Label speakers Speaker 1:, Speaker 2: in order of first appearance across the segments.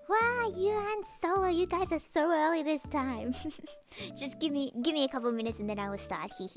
Speaker 1: Wow, you and Solo, you guys are so early this time. Just give me a couple minutes and then I will start. Hee.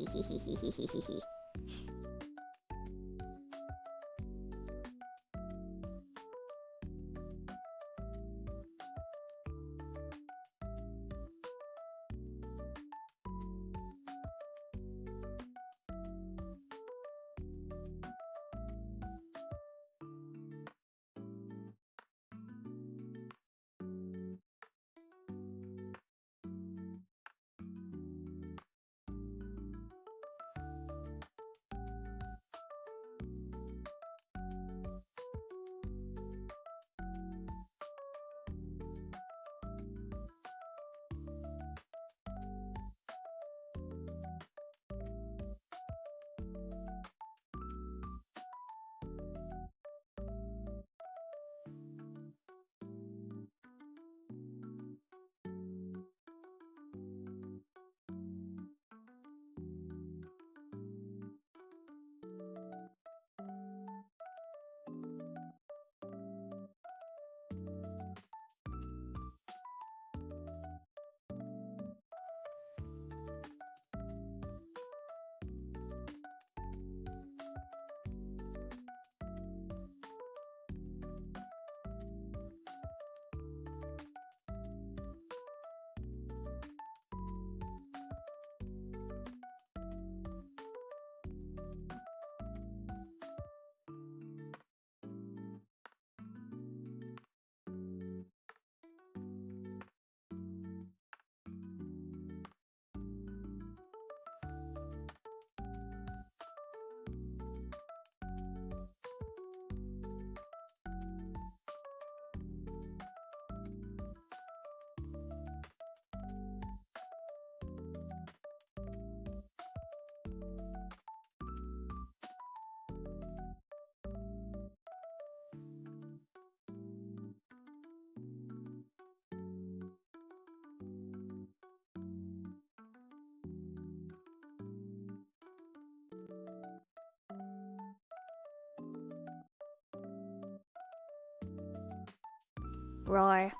Speaker 1: Roar.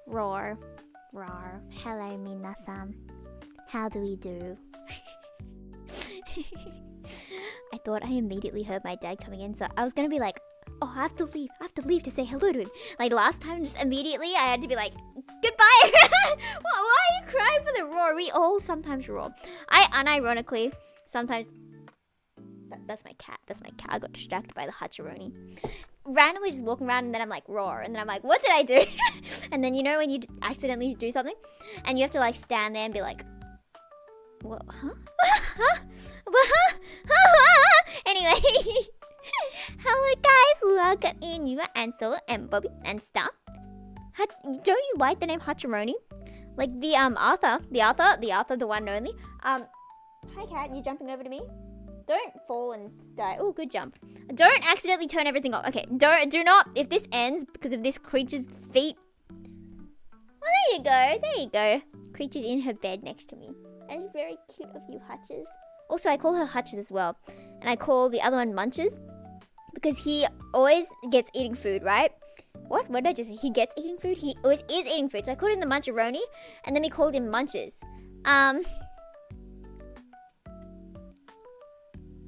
Speaker 1: Roar. Roar. Hello, minasan. How do we do? I thought I immediately heard my dad coming in, so I was gonna be like, oh, I have to leave to say hello to him. Like last time, just immediately I had to be like, goodbye. Why are you crying for the roar? We all sometimes roar. I unironically sometimes... That's my cat. I got distracted by the Hachironi. Randomly just walking around and then I'm like, roar. And then I'm like, what did I do? And then you know when you accidentally do something? And you have to like stand there and be like, what? Huh? Anyway. Hello guys, welcome in. You and Solo and Bobby and Star. Don't you like the name Hachironi? Like the Arthur, the one and only. Hi cat, you jumping over to me? Don't fall and die. Oh, good jump. Don't accidentally turn everything off. Okay, do not, if this ends because of this creature's feet. Well, there you go. Creature's in her bed next to me. That's very cute of you, Hutches. Also, I call her Hutches as well. And I call the other one Munches because he always gets eating food, right? What did I just say? He gets eating food? He always is eating food. So I called him the Muncharoni and then we called him Munches.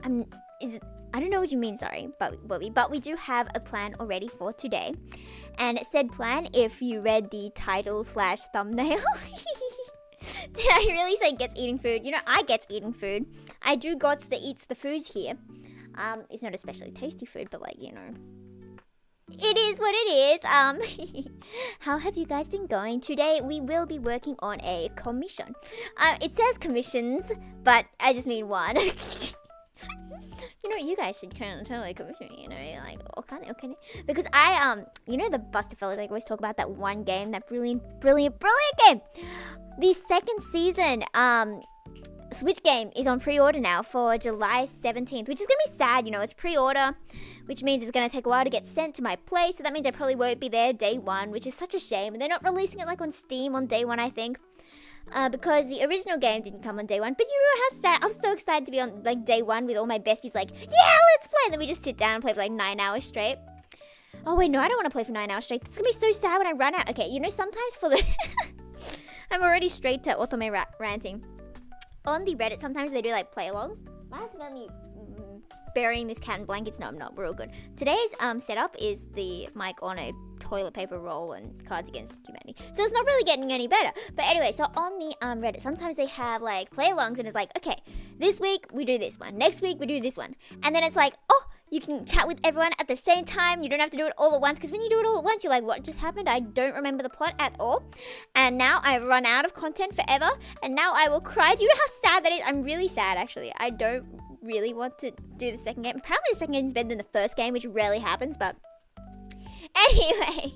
Speaker 1: I don't know what you mean, sorry, Bobby, but we do have a plan already for today. And said plan, if you read the title/thumbnail, did I really say gets eating food? You know, I gets eating food. I do gots that eats the foods here. It's not especially tasty food, but like, you know, it is what it is. How have you guys been going? Today we will be working on a commission. It says commissions, but I just mean one. You know, you guys should kind of totally commission me, you know, like, okay. Because you know the Buster fellas, I always talk about that one game, that brilliant game. The second season, Switch game is on pre-order now for July 17th, which is going to be sad, you know, it's pre-order, which means it's going to take a while to get sent to my place, so that means I probably won't be there day one, which is such a shame. And they're not releasing it like on Steam on day one, I think. Because the original game didn't come on day one. But you know how sad, I'm so excited to be on like day one with all my besties like, yeah, let's play. And then we just sit down and play for like 9 hours straight. Oh wait, no, I don't want to play for 9 hours straight. It's gonna be so sad when I run out. Okay, you know, sometimes for the I'm already straight to otome ranting. On the Reddit, sometimes they do like play-alongs. I'm accidentally burying this cat in blankets. No, I'm not. We're all good. Today's setup is the mic on a toilet paper roll and Cards Against Humanity. So it's not really getting any better. But anyway, so on the Reddit, sometimes they have like play-alongs and it's like, okay, this week we do this one. Next week we do this one. And then it's like, oh, you can chat with everyone at the same time. You don't have to do it all at once. Because when you do it all at once, you're like, what just happened? I don't remember the plot at all. And now I've run out of content forever. And now I will cry. Do you know how sad that is? I'm really sad, actually. I don't really want to do the second game. Apparently the second game is better than the first game, which rarely happens. But anyway,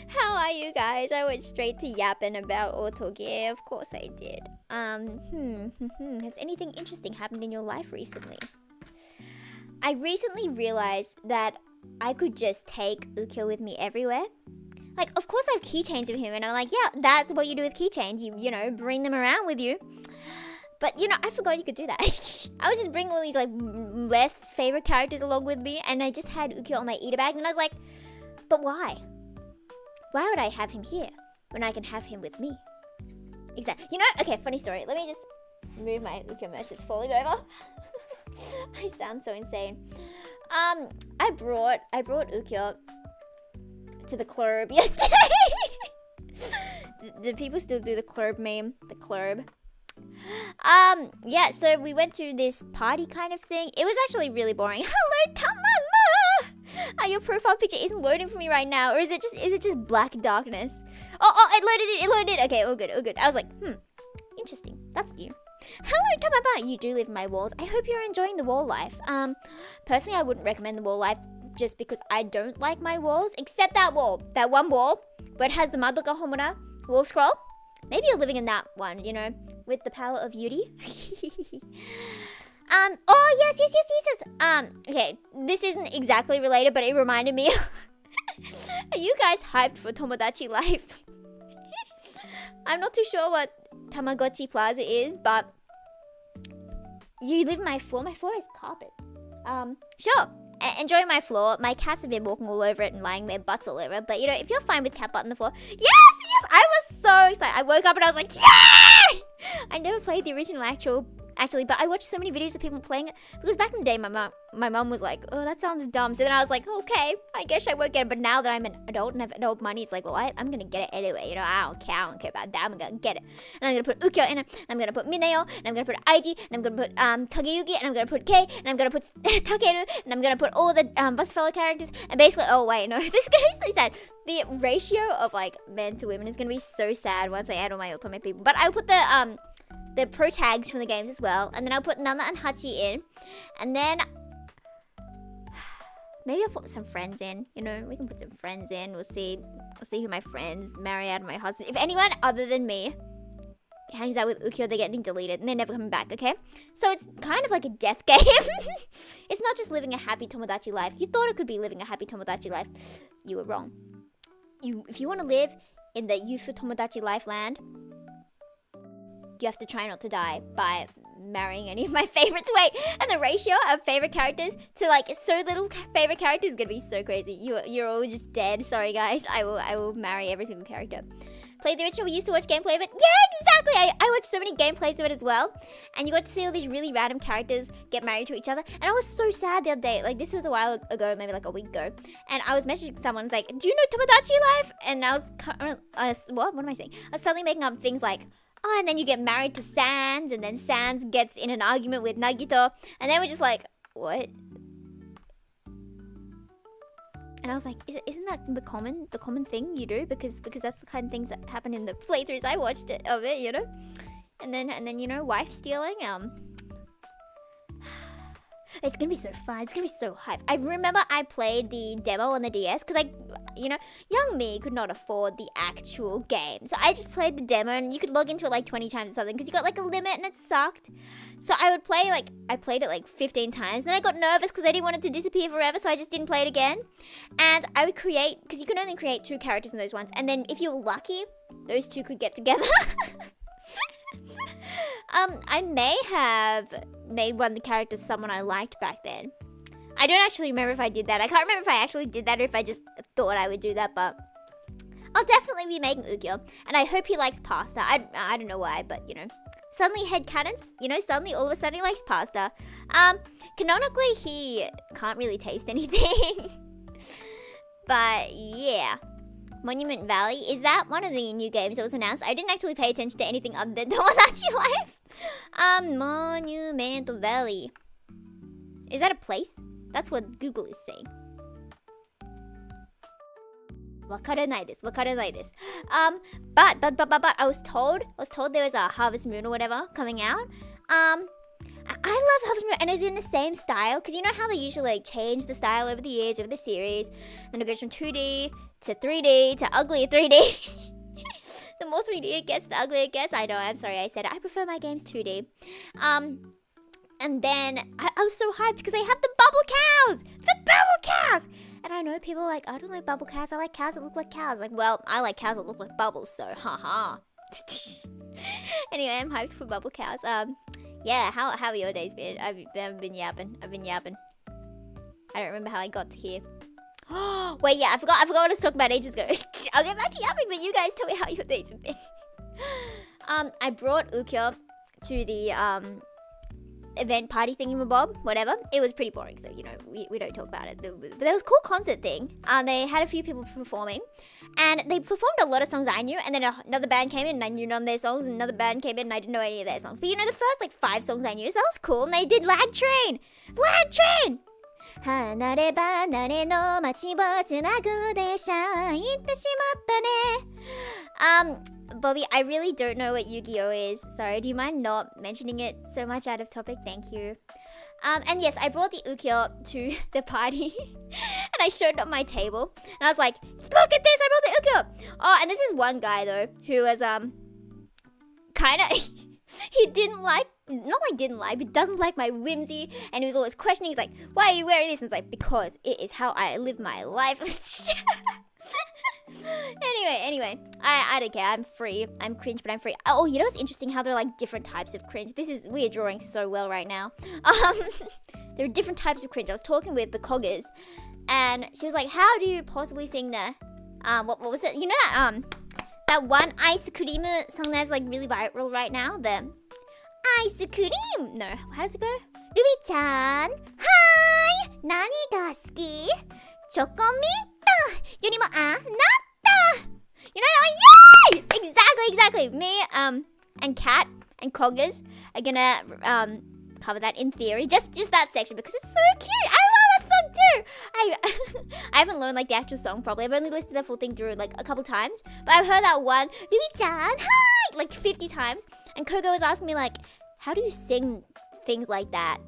Speaker 1: how are you guys? I went straight to yapping about Otoge. Of course I did. Has anything interesting happened in your life recently? I recently realized that I could just take Ukyo with me everywhere. Like, of course I have keychains of him, and I'm like, yeah, that's what you do with keychains. You know, bring them around with you. But, you know, I forgot you could do that. I was just bringing all these, like, less favorite characters along with me, and I just had Ukyo on my eater bag, and I was like, but why? Why would I have him here when I can have him with me? Exactly. You know, okay, funny story. Let me just move my Ukyo merch that's falling over. I sound so insane. I brought Ukyo to the club yesterday. Do people still do the club meme? The club. Yeah, so we went to this party kind of thing. It was actually really boring. Hello, Tamama! Your profile picture isn't loading for me right now, or is it just black darkness? Oh, it loaded. Okay, all good. I was like, interesting. That's new. Hello, Tamama! You do live in my walls. I hope you're enjoying the wall life. Personally, I wouldn't recommend the wall life just because I don't like my walls, except that wall. That one wall where it has the Madoka Homura wall scroll. Maybe you're living in that one, you know, with the power of Yuri. Oh, yes. Okay, this isn't exactly related, but it reminded me. Are you guys hyped for Tomodachi Life? I'm not too sure what Tamagotchi Plaza is, but you live on my floor. My floor is carpet. Sure. Enjoy my floor. My cats have been walking all over it and lying their butts all over it. But, you know, if you're fine with cat butt on the floor, yes! I was so excited. I woke up and I was like, yay! I never played the original actually, but I watched so many videos of people playing it. Because back in the day, my mom was like, oh, that sounds dumb. So then I was like, okay, I guess I won't get it. But now that I'm an adult and have adult money, it's like, well, I'm going to get it anyway. You know, I don't care about that. I'm going to get it. And I'm going to put Ukyo in it. And I'm going to put Mineo. And I'm going to put Aiji. And I'm going to put Kageyuki. And I'm going to put Kei. And I'm going to put Takeru. And I'm going to put all the bus fellow characters. And basically, oh, wait, no. This is going to be so sad. The ratio of, like, men to women is going to be so sad once I add all my otome people. But I'll put the pro tags from the games as well, and then I'll put Nana and Hachi in, and then maybe I'll put some friends in. You know, we can put some friends in. We'll see who my friends marry out of my husband. If anyone other than me hangs out with Ukyo, they're getting deleted and they're never coming back. Okay, so it's kind of like a death game. It's not just living a happy Tomodachi life. You thought it could be living a happy Tomodachi life. You were wrong. If you want to live in the Yufu Tomodachi life land, you have to try not to die by marrying any of my favorites. Wait, and the ratio of favorite characters to like so little favorite characters is gonna be so crazy. You're all just dead. Sorry guys, I will marry every single character. Play the original. We used to watch gameplay of it. Yeah, exactly. I watched so many gameplays of it as well, and you got to see all these really random characters get married to each other. And I was so sad the other day. Like, this was a while ago, maybe like a week ago, and I was messaging someone like, "Do you know Tomodachi Life?" And I was what am I saying? I was suddenly making up things like, oh, and then you get married to Sans, and then Sans gets in an argument with Nagito, and they were just like, what? And I was like, isn't that the common thing you do? Because that's the kind of things that happen in the playthroughs I watched of it, you know? And then you know, wife stealing, it's gonna be so fun. It's gonna be so hype. I remember I played the demo on the DS because you know, young me could not afford the actual game. So I just played the demo, and you could log into it like 20 times or something because you got like a limit and it sucked. So I played it like 15 times. Then I got nervous because I didn't want it to disappear forever, so I just didn't play it again. And I would create, because you can only create 2 characters in those ones. And then if you were lucky, those 2 could get together. I may have made one of the characters someone I liked back then. I don't actually remember if I did that. I can't remember if I actually did that or if I just thought I would do that, but I'll definitely be making Ukyo. And I hope he likes pasta. I don't know why, but you know. Suddenly headcanons, you know, suddenly all of a sudden he likes pasta. Canonically he can't really taste anything. But yeah. Monument Valley, is that one of the new games that was announced? I didn't actually pay attention to anything other than Tomodachi Life. Monument Valley. Is that a place? That's what Google is saying. Wakaranai desu. But I was told there was a Harvest Moon or whatever coming out. I love Harvest Moon, and it's in the same style, because you know how they usually like change the style over the years, over the series, then it goes from 2D to 3D to uglier 3D. The more 3D it gets, the uglier it gets. I know, I'm sorry I said it. I prefer my games 2D. And then I was so hyped because they have the bubble cows! The bubble cows! And I know people are like, I don't like bubble cows, I like cows that look like cows. Like, well, I like cows that look like bubbles, so haha. Anyway, I'm hyped for bubble cows. Yeah, how have your days been? I've been yapping. I don't remember how I got to here. Wait, yeah, I forgot what I was talking about ages ago. I'll get back to yapping, but you guys tell me how your days have been. I brought Ukyo to the event party thingamabob, whatever. It was pretty boring, so you know, we don't talk about it. But there was a cool concert thing. They had a few people performing, and they performed a lot of songs I knew, and then another band came in and I knew none of their songs, and another band came in and I didn't know any of their songs. But you know, the first like 5 songs I knew, so that was cool, and they did Lag Train! Lag Train! Bobby, I really don't know what Yu-Gi-Oh is. Sorry, do you mind not mentioning it so much out of topic? Thank you. And yes, I brought the Ukyo to the party. And I showed it on my table. And I was like, look at this, I brought the Ukyo! Oh, and this is one guy though, who was kinda he didn't like, not like didn't like, but doesn't like my whimsy, and he was always questioning. He's like, why are you wearing this? And it's like, because it is how I live my life. Anyway, I don't care. I'm free. I'm cringe, but I'm free. Oh, you know what's interesting? How there are like different types of cringe. We are drawing so well right now. There are different types of cringe. I was talking with the Coggers, and she was like, how do you possibly sing the what was it? You know that one ice cream song that's like really viral right now? The ice cream. No, how does it go? Ruby-chan, hi. Nani ga suki? Chocominto. Yorimo anatta. You know that one? Yay! Exactly. Me and Kat and Coggers are gonna cover that in theory. Just that section because it's so cute. I love that song too. I haven't learned like the actual song properly. I've only listened to the full thing through like a couple times, but I've heard that one Ruby-chan, hi, like 50 times. And Coco was asking me like, how do you sing things like that?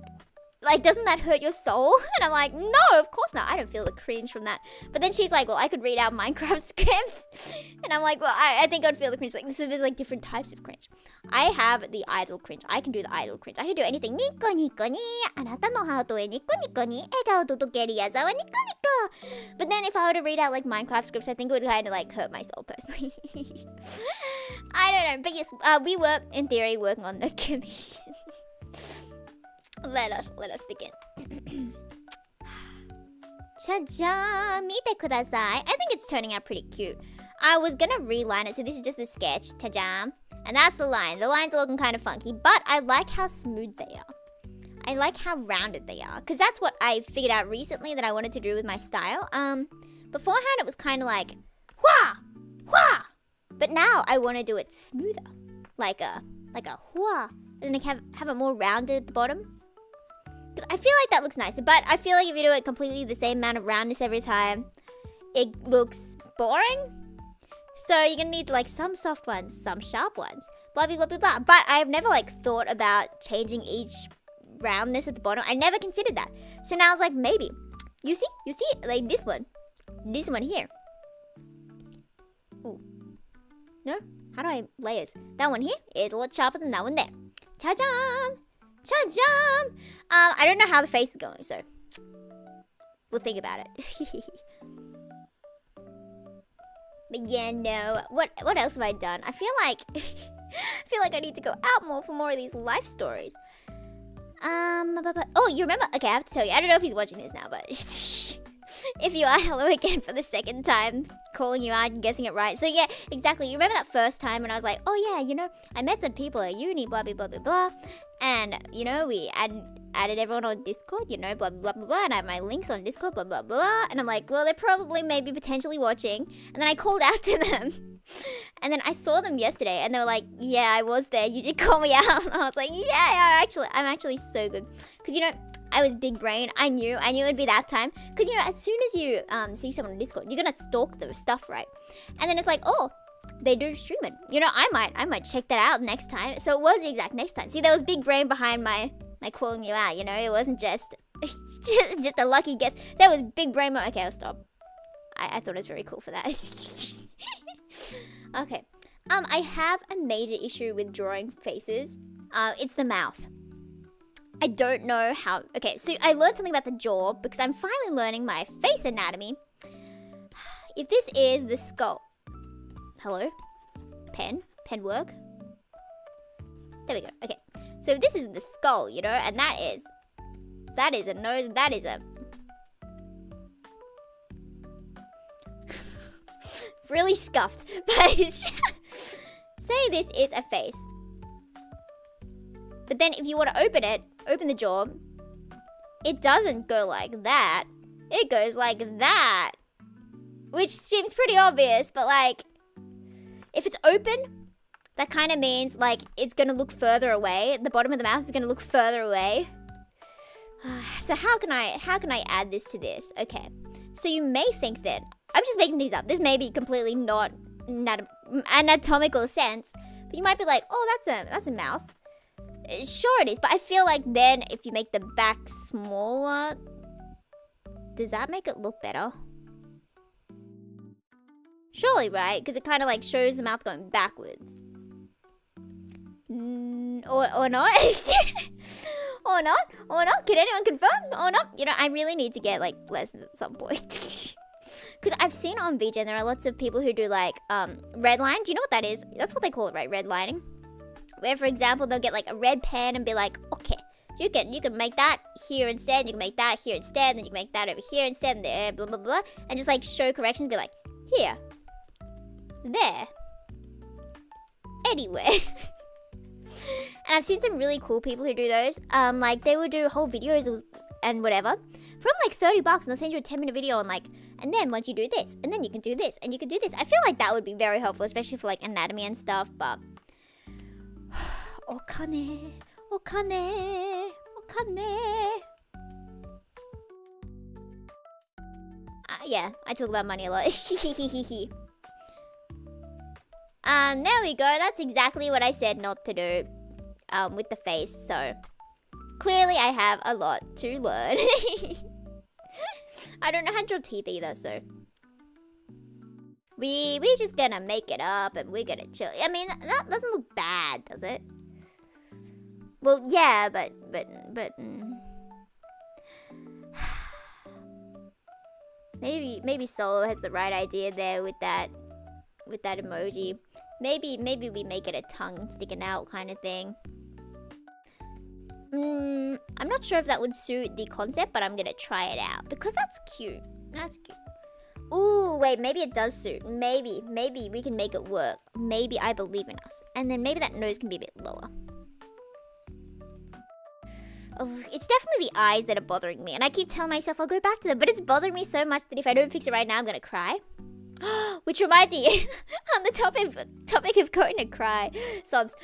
Speaker 1: Like, doesn't that hurt your soul? And I'm like, no, of course not. I don't feel the cringe from that. But then she's like, well, I could read out Minecraft scripts. And I'm like, well, I think I'd feel the cringe. Like, so there's like different types of cringe. I have the idle cringe. I can do the idle cringe. I can do anything. Nico nico ni, anata no hato e nico nico ni, egao totokeru yazawa nico nico. But then if I were to read out like Minecraft scripts, I think it would kind of like hurt my soul personally. I don't know. But yes, we were, in theory, working on the commission. Let us begin. Cha-ja, mite kudasai. I think it's turning out pretty cute. I was gonna reline it, so this is just a sketch. Ta-jam. And that's the line. The lines are looking kind of funky, but I like how smooth they are. I like how rounded they are, because that's what I figured out recently that I wanted to do with my style. Beforehand it was kind of like, hua, hua. But now I want to do it smoother, like a hua, and then have it more rounded at the bottom. I feel like that looks nicer, but I feel like if you do it completely the same amount of roundness every time, it looks boring. So you're gonna need like some soft ones, some sharp ones, blah blah blah blah blah. But I've never like thought about changing each roundness at the bottom. I never considered that. So now I was like, maybe. You see, like this one here. Ooh, no, how do I layers? That one here is a lot sharper than that one there. Cha-jam! Cha-jam! I don't know how the face is going, so we'll think about it. But yeah, no. What else have I done? I feel like I need to go out more for more of these life stories. Oh, you remember? Okay, I have to tell you. I don't know if he's watching this now, but if you are, hello again for the second time, calling you out and guessing it right. So yeah, exactly. You remember that first time when I was like, oh yeah, you know, I met some people at uni, blah, blah, blah, blah, blah. And, you know, we added everyone on Discord, you know, blah, blah, blah, blah. And I have my links on Discord, blah, blah, blah. And I'm like, well, they're probably maybe potentially watching. And then I called out to them. And then I saw them yesterday and they were like, yeah, I was there. You did call me out. And I was like, yeah, I'm actually so good. Because, you know, I was big brain. I knew it'd be that time. Because, you know, as soon as you see someone on Discord, you're going to stalk their stuff, right? And then it's like, oh, they do stream it. You know, I might check that out next time. So it was the exact next time. See, there was big brain behind my calling you out, you know? It wasn't just a lucky guess. There was big brain. Okay, I'll stop. I thought it was very cool for that. Okay. I have a major issue with drawing faces. It's the mouth. I don't know how... Okay, so I learned something about the jaw because I'm finally learning my face anatomy. If this is the skull... Hello? Pen work? There we go. Okay. So if this is the skull, you know, and that is a nose, that is a... really scuffed. But say this is a face. But then if you want to open the jaw, it doesn't go like that. It goes like that. Which seems pretty obvious, but like, if it's open, that kind of means like it's going to look further away. The bottom of the mouth is going to look further away. So how can I add this to this? Okay. So you may think that, I'm just making these up. This may be completely not anatomical sense, but you might be like, oh, that's a mouth. Sure it is, but I feel like then if you make the back smaller, does that make it look better? Surely, right? Because it kind of like shows the mouth going backwards. Or not? Or not? Can anyone confirm? Or not? You know, I really need to get like lessons at some point. Because I've seen on Vgen there are lots of people who do like red line. Do you know what that is? That's what they call it, right? Red lining. Where, for example, they'll get like a red pen and be like, okay, you can make that here instead, you can make that here instead, then you can make that over here instead, and there, blah, blah, blah. And just like show corrections, be like, here, there, anywhere. And I've seen some really cool people who do those. Like they will do whole videos and whatever from like $30 and they'll send you a 10-minute video on like, and then once you do this, and then you can do this, and you can do this. I feel like that would be very helpful, especially for like anatomy and stuff, but... Okane. Yeah, I talk about money a lot. There we go. That's exactly what I said not to do with the face. So clearly I have a lot to learn. I don't know how to draw teeth either, so we just gonna make it up and we're gonna chill. I mean, that doesn't look bad, does it? Well, yeah, but maybe Solo has the right idea there with that emoji. Maybe we make it a tongue sticking out kind of thing. I'm not sure if that would suit the concept, but I'm gonna try it out because that's cute. That's cute. Ooh, wait, maybe it does suit. Maybe we can make it work. Maybe I believe in us. And then maybe that nose can be a bit lower. Oh, it's definitely the eyes that are bothering me. And I keep telling myself I'll go back to them. But it's bothering me so much that if I don't fix it right now, I'm going to cry. Which reminds me, on the topic of going to cry. Sobs.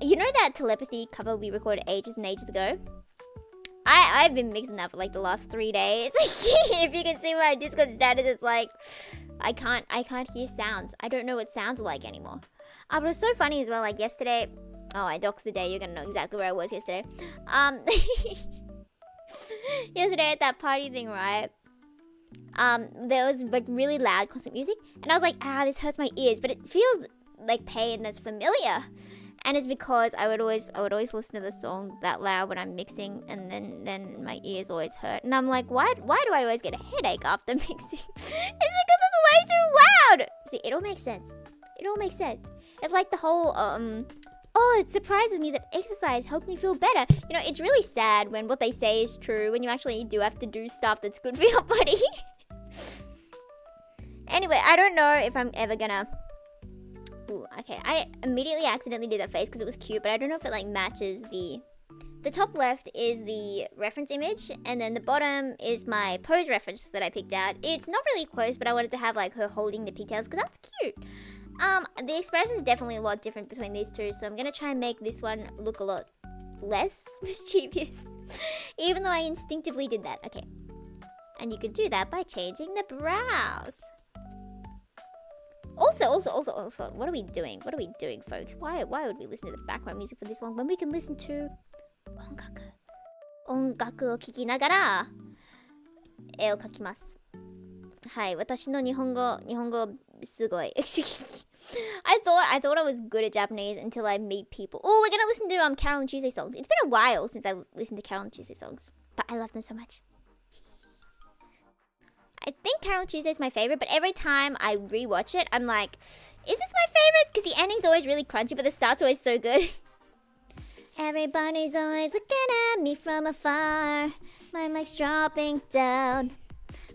Speaker 1: You know that telepathy cover we recorded ages and ages ago? I've been mixing that for like the last 3 days. If you can see my Discord status, it's like, I can't hear sounds. I don't know what sounds are like anymore. But it was so funny as well, like yesterday... Oh, I doxed the day. You're gonna know exactly where I was yesterday. Yesterday at that party thing, right? There was like really loud concert music, and I was like, this hurts my ears, but it feels like pain that's familiar. And it's because I would always listen to the song that loud when I'm mixing, and then my ears always hurt. And I'm like, why do I always get a headache after mixing? It's because it's way too loud. See, it all makes sense. It all makes sense. It's like the whole oh, it surprises me that exercise helped me feel better. You know, it's really sad when what they say is true, when you actually do have to do stuff that's good for your body. Anyway, I don't know if I'm ever gonna... Ooh, okay, I immediately accidentally did that face because it was cute, but I don't know if it like matches the... The top left is the reference image, and then the bottom is my pose reference that I picked out. It's not really close, but I wanted to have like her holding the pigtails because that's cute. The expression is definitely a lot different between these two, so I'm gonna try and make this one look a lot less mischievous, even though I instinctively did that. Okay, and you can do that by changing the brows. Also, what are we doing? What are we doing, folks? Why would we listen to the background music for this long when we can listen to 音楽を聴きながら絵を描きます。はい、私の日本語すごい。I thought I was good at Japanese until I meet people. Oh, we're gonna listen to Carol and Tuesday songs. It's been a while since I listened to Carol and Tuesday songs, but I love them so much. I think Carol and Tuesday is my favorite, but every time I rewatch it, I'm like, is this my favorite? Because the ending's always really crunchy, but the start's always so good. Everybody's always looking at me from afar. My mic's dropping down.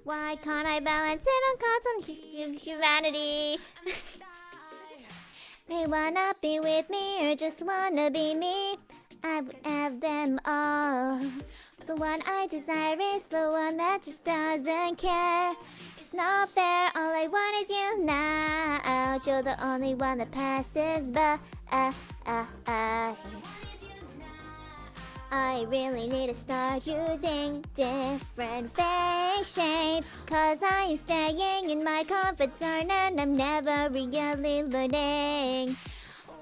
Speaker 1: Why can't I balance it on gods on humanity? They wanna be with me or just wanna be me. I would have them all. The one I desire is the one that just doesn't care. It's not fair, all I want is you now. You're the only one that passes by. I really need to start using different face shapes, 'cause I am staying in my comfort zone and I'm never really learning.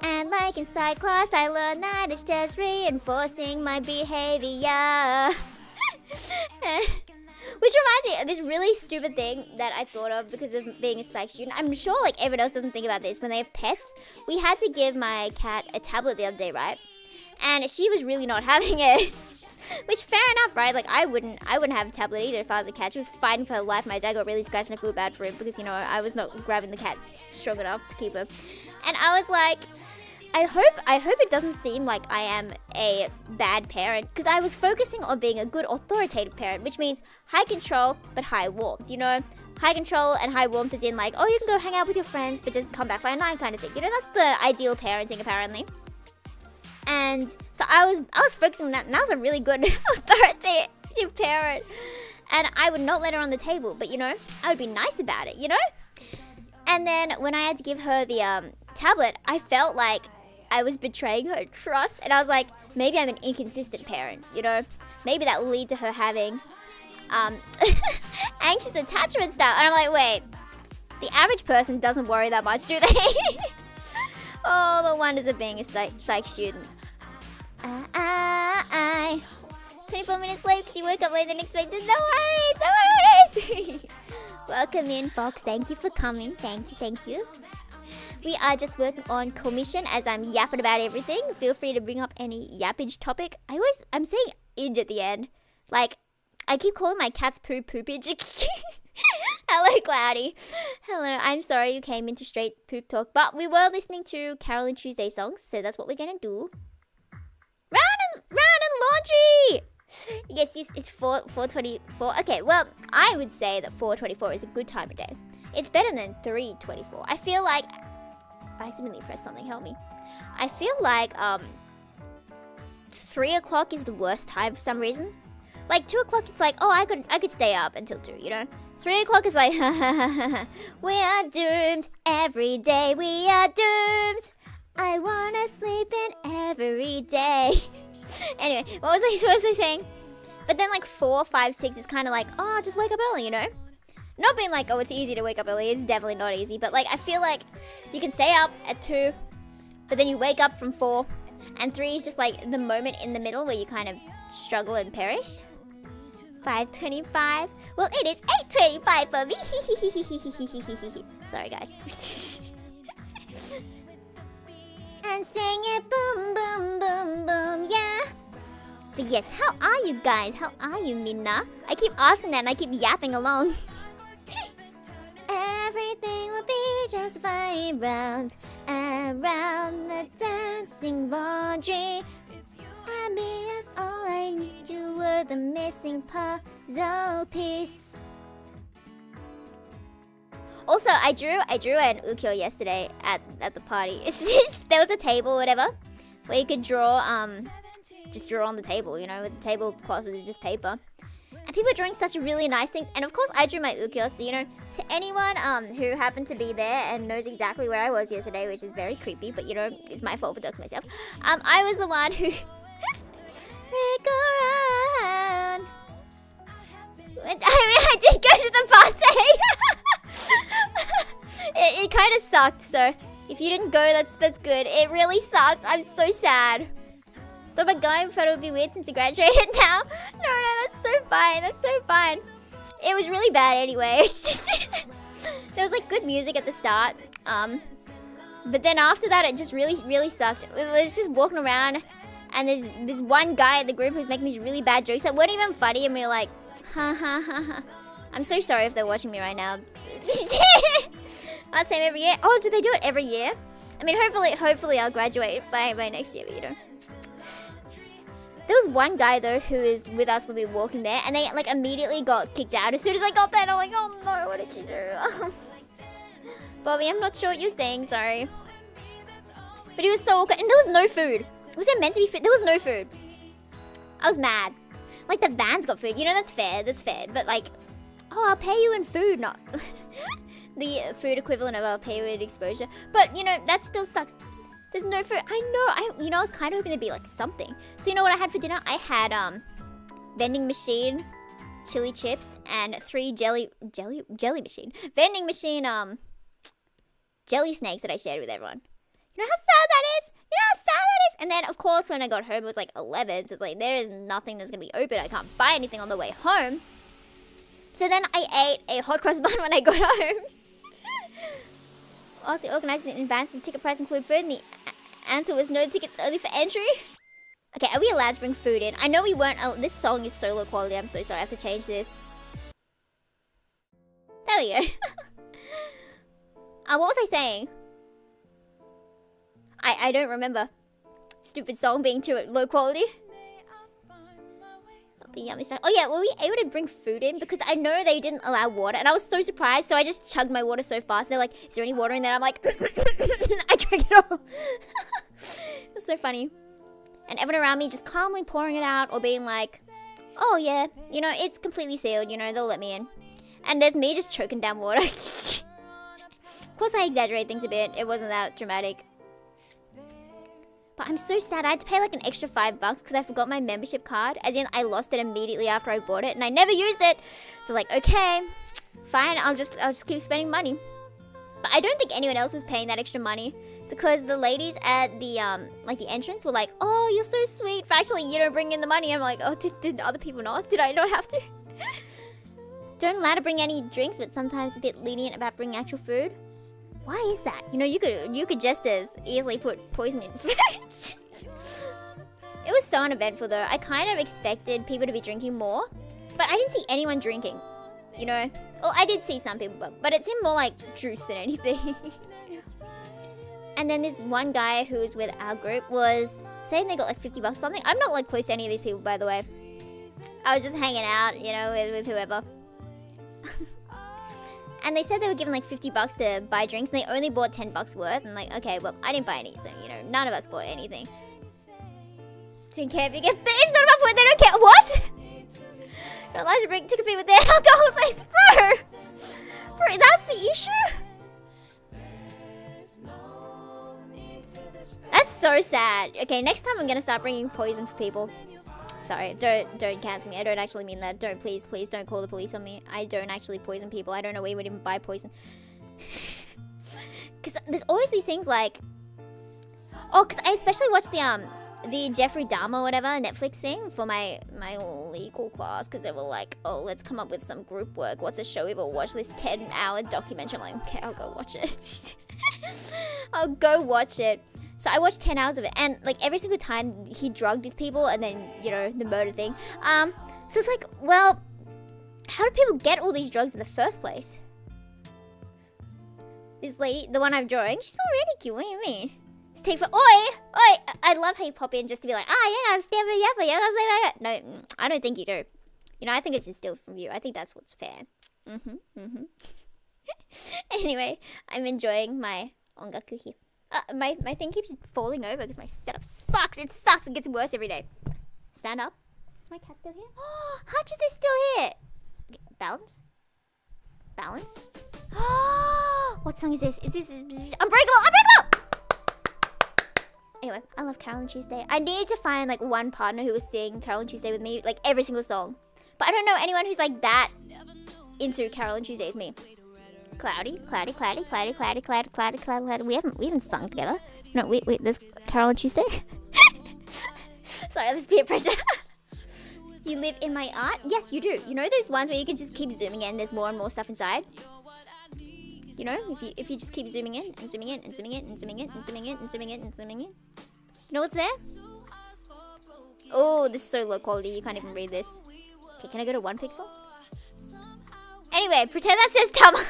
Speaker 1: And like in psych class, I learned that it's just reinforcing my behavior. Which reminds me of this really stupid thing that I thought of because of being a psych student. I'm sure like everyone else doesn't think about this. When they have pets, we had to give my cat a tablet the other day, right? And she was really not having it. Which, fair enough, right? Like, I wouldn't have a tablet either if I was a cat. She was fighting for her life. My dad got really scratched and I feel bad for him because, you know, I was not grabbing the cat strong enough to keep her. And I was like, I hope it doesn't seem like I am a bad parent, because I was focusing on being a good authoritative parent, which means high control but high warmth, you know? High control and high warmth is in like, oh, you can go hang out with your friends but just come back by 9 kind of thing. You know, that's the ideal parenting apparently. And so I was focusing on that, and I was a really good authoritative parent. And I would not let her on the table, but you know, I would be nice about it, you know? And then when I had to give her the tablet, I felt like I was betraying her trust, and I was like, maybe I'm an inconsistent parent, you know? Maybe that will lead to her having anxious attachment style. And I'm like, wait, the average person doesn't worry that much, do they? Oh, the wonders of being a psych student. 24 minutes late because you woke up later than expected. No worries. Welcome in, Fox. Thank you for coming. Thank you. We are just working on commission as I'm yapping about everything. Feel free to bring up any yappage topic. I'm saying "age" at the end. Like, I keep calling my cats poopage. Hello, Cloudy. Hello, I'm sorry you came into straight poop talk, but we were listening to Carol and Tuesday songs, so that's what we're gonna do. Round and laundry! Yes, it's 4:24. Okay, well, I would say that 4:24 is a good time of day. It's better than 3:24. I feel like... I accidentally pressed something, help me. I feel like 3 o'clock is the worst time for some reason. Like 2 o'clock, it's like, oh, I could stay up until 2, you know? 3 o'clock is like, we are doomed. Every day we are doomed. I wanna sleep in every day. Anyway, what was I saying? But then like 4, 5, 6 is kind of like, oh, just wake up early, you know? Not being like, oh, it's easy to wake up early. It's definitely not easy. But like, I feel like you can stay up at 2, but then you wake up from 4. And 3 is just like the moment in the middle where you kind of struggle and perish. 5:25. Well, it is 8:25 for me. Sorry, guys. And sing it boom, boom, boom, boom, yeah. But yes, how are you guys? How are you, Minna? I keep asking that and I keep yapping along. Everything will be just flying round and round the dancing laundry. And me, that's all I need. You were the missing puzzle piece. Also, I drew an ukiyo yesterday at the party. It's just, there was a table or whatever where you could draw, just draw on the table, you know, with the tablecloth was just paper. And people are drawing such really nice things. And of course, I drew my ukiyo, so, you know, to anyone who happened to be there and knows exactly where I was yesterday, which is very creepy, but, you know, it's my fault for doxing myself. I was the one who... Rick around. I did go to the party. it kind of sucked, so if you didn't go, that's good. It really sucked. I'm so sad. Thought about going, but it would be weird since you graduated now. No, that's so fine. That's so fine. It was really bad anyway. It's just there was like good music at the start, but then after that, it just really sucked. It was just walking around, and there's this one guy in the group who's making these really bad jokes that weren't even funny, and we were like, ha ha ha ha. I'm so sorry if they're watching me right now. I'd say every year. Oh, do they do it every year? I mean, hopefully I'll graduate by next year, but you know. There was one guy though who was with us when we were walking there, and they like immediately got kicked out as soon as I got there. And I'm like, oh no, what did you do? Bobby, I'm not sure what you're saying, sorry. But it was so awkward, and there was no food. Was there meant to be food? There was no food. I was mad. Like the vans got food, you know, that's fair, but like, oh, I'll pay you in food, not the food equivalent of I'll pay you in exposure. But you know, that still sucks. There's no food. I know, I was kind of hoping there'd be like something. So you know what I had for dinner? I had vending machine, chili chips, and 3 jelly machine. Vending machine jelly snakes that I shared with everyone. You know how sad that is? You know how sad that is? And then of course when I got home it was like 11, so it's like there is nothing that's gonna be open. I can't buy anything on the way home. So then I ate a hot cross bun when I got home. Also organized in advance, the ticket price include food, and the answer was no tickets only for entry. Okay, are we allowed to bring food in? I know we weren't. Oh, this song is so low quality. I'm so sorry. I have to change this. There we go. What was I saying? I don't remember. Stupid song being too low quality. The yummy stuff. Oh yeah, were we able to bring food in? Because I know they didn't allow water, and I was so surprised, so I just chugged my water so fast. They're like, is there any water in there? I'm like, I drank it all. It was so funny. And everyone around me just calmly pouring it out, or being like, oh yeah, you know, it's completely sealed, you know, they'll let me in. And there's me just choking down water. Of course I exaggerate things a bit, it wasn't that dramatic. But I'm so sad. I had to pay like an extra $5 because I forgot my membership card. As in, I lost it immediately after I bought it, and I never used it. So like, okay, fine. I'll just keep spending money. But I don't think anyone else was paying that extra money because the ladies at the like the entrance were like, "Oh, you're so sweet for actually, you know, bring in the money." I'm like, "Oh, did other people not? Did I not have to?" Don't allow to bring any drinks, but sometimes a bit lenient about bringing actual food. Why is that? You know, you could just as easily put poison in food. It was so uneventful though. I kind of expected people to be drinking more, but I didn't see anyone drinking. You know, well, I did see some people, but it seemed more like juice than anything. And then this one guy who was with our group was saying they got like $50 or something. I'm not like close to any of these people, by the way. I was just hanging out, you know, with whoever. And they said they were given like $50 to buy drinks, and they only bought $10 worth. And like, okay, well, I didn't buy any, so you know, none of us bought anything. Don't care if you get. It's not about food. They don't care. What? Not allowed to bring to compete with their alcohol size, bro. That's the issue. That's so sad. Okay, next time I'm gonna start bringing poison for people. Sorry, don't cancel me. I don't actually mean that. Please don't call the police on me. I don't actually poison people. I don't know where you would even buy poison. Because there's always these things like, oh, because I especially watched the Jeffrey Dahmer whatever Netflix thing for my legal class, because they were like, oh, let's come up with some group work. What's a show we've all watched? This 10-hour documentary. I'm like, okay, I'll go watch it. I'll go watch it. So I watched 10 hours of it, and like every single time he drugged his people, and then, you know, the murder thing. So it's like, well, how do people get all these drugs in the first place? This lady, the one I'm drawing, she's already cute. What do you mean? Let's take for oi. I love how you pop in just to be like, yeah, no, I don't think you do. You know, I think it's just still from you. I think that's what's fair. Anyway, I'm enjoying my ongaku here. My thing keeps falling over because my setup sucks. It sucks. It gets worse every day. Stand up. Is my cat still here? Oh, Hutch is still here. Okay, balance. Balance. What song is this? Is this Unbreakable? Unbreakable! Anyway, I love Carol and Tuesday. I need to find like one partner who will sing Carol and Tuesday with me, like every single song. But I don't know anyone who's like that into Carol and Tuesday as me. Cloudy. We haven't sung together. No, wait, there's Carol and Tuesday. Sorry, there's peer pressure. You live in my art? Yes, you do. You know those ones where you can just keep zooming in, there's more and more stuff inside? You know, if you just keep zooming in and zooming in and zooming in and zooming in and zooming in and zooming in and zooming in. You know what's there? Oh, this is so low quality, you can't even read this. Okay, can I go to 1 pixel? Anyway, pretend that says Tama.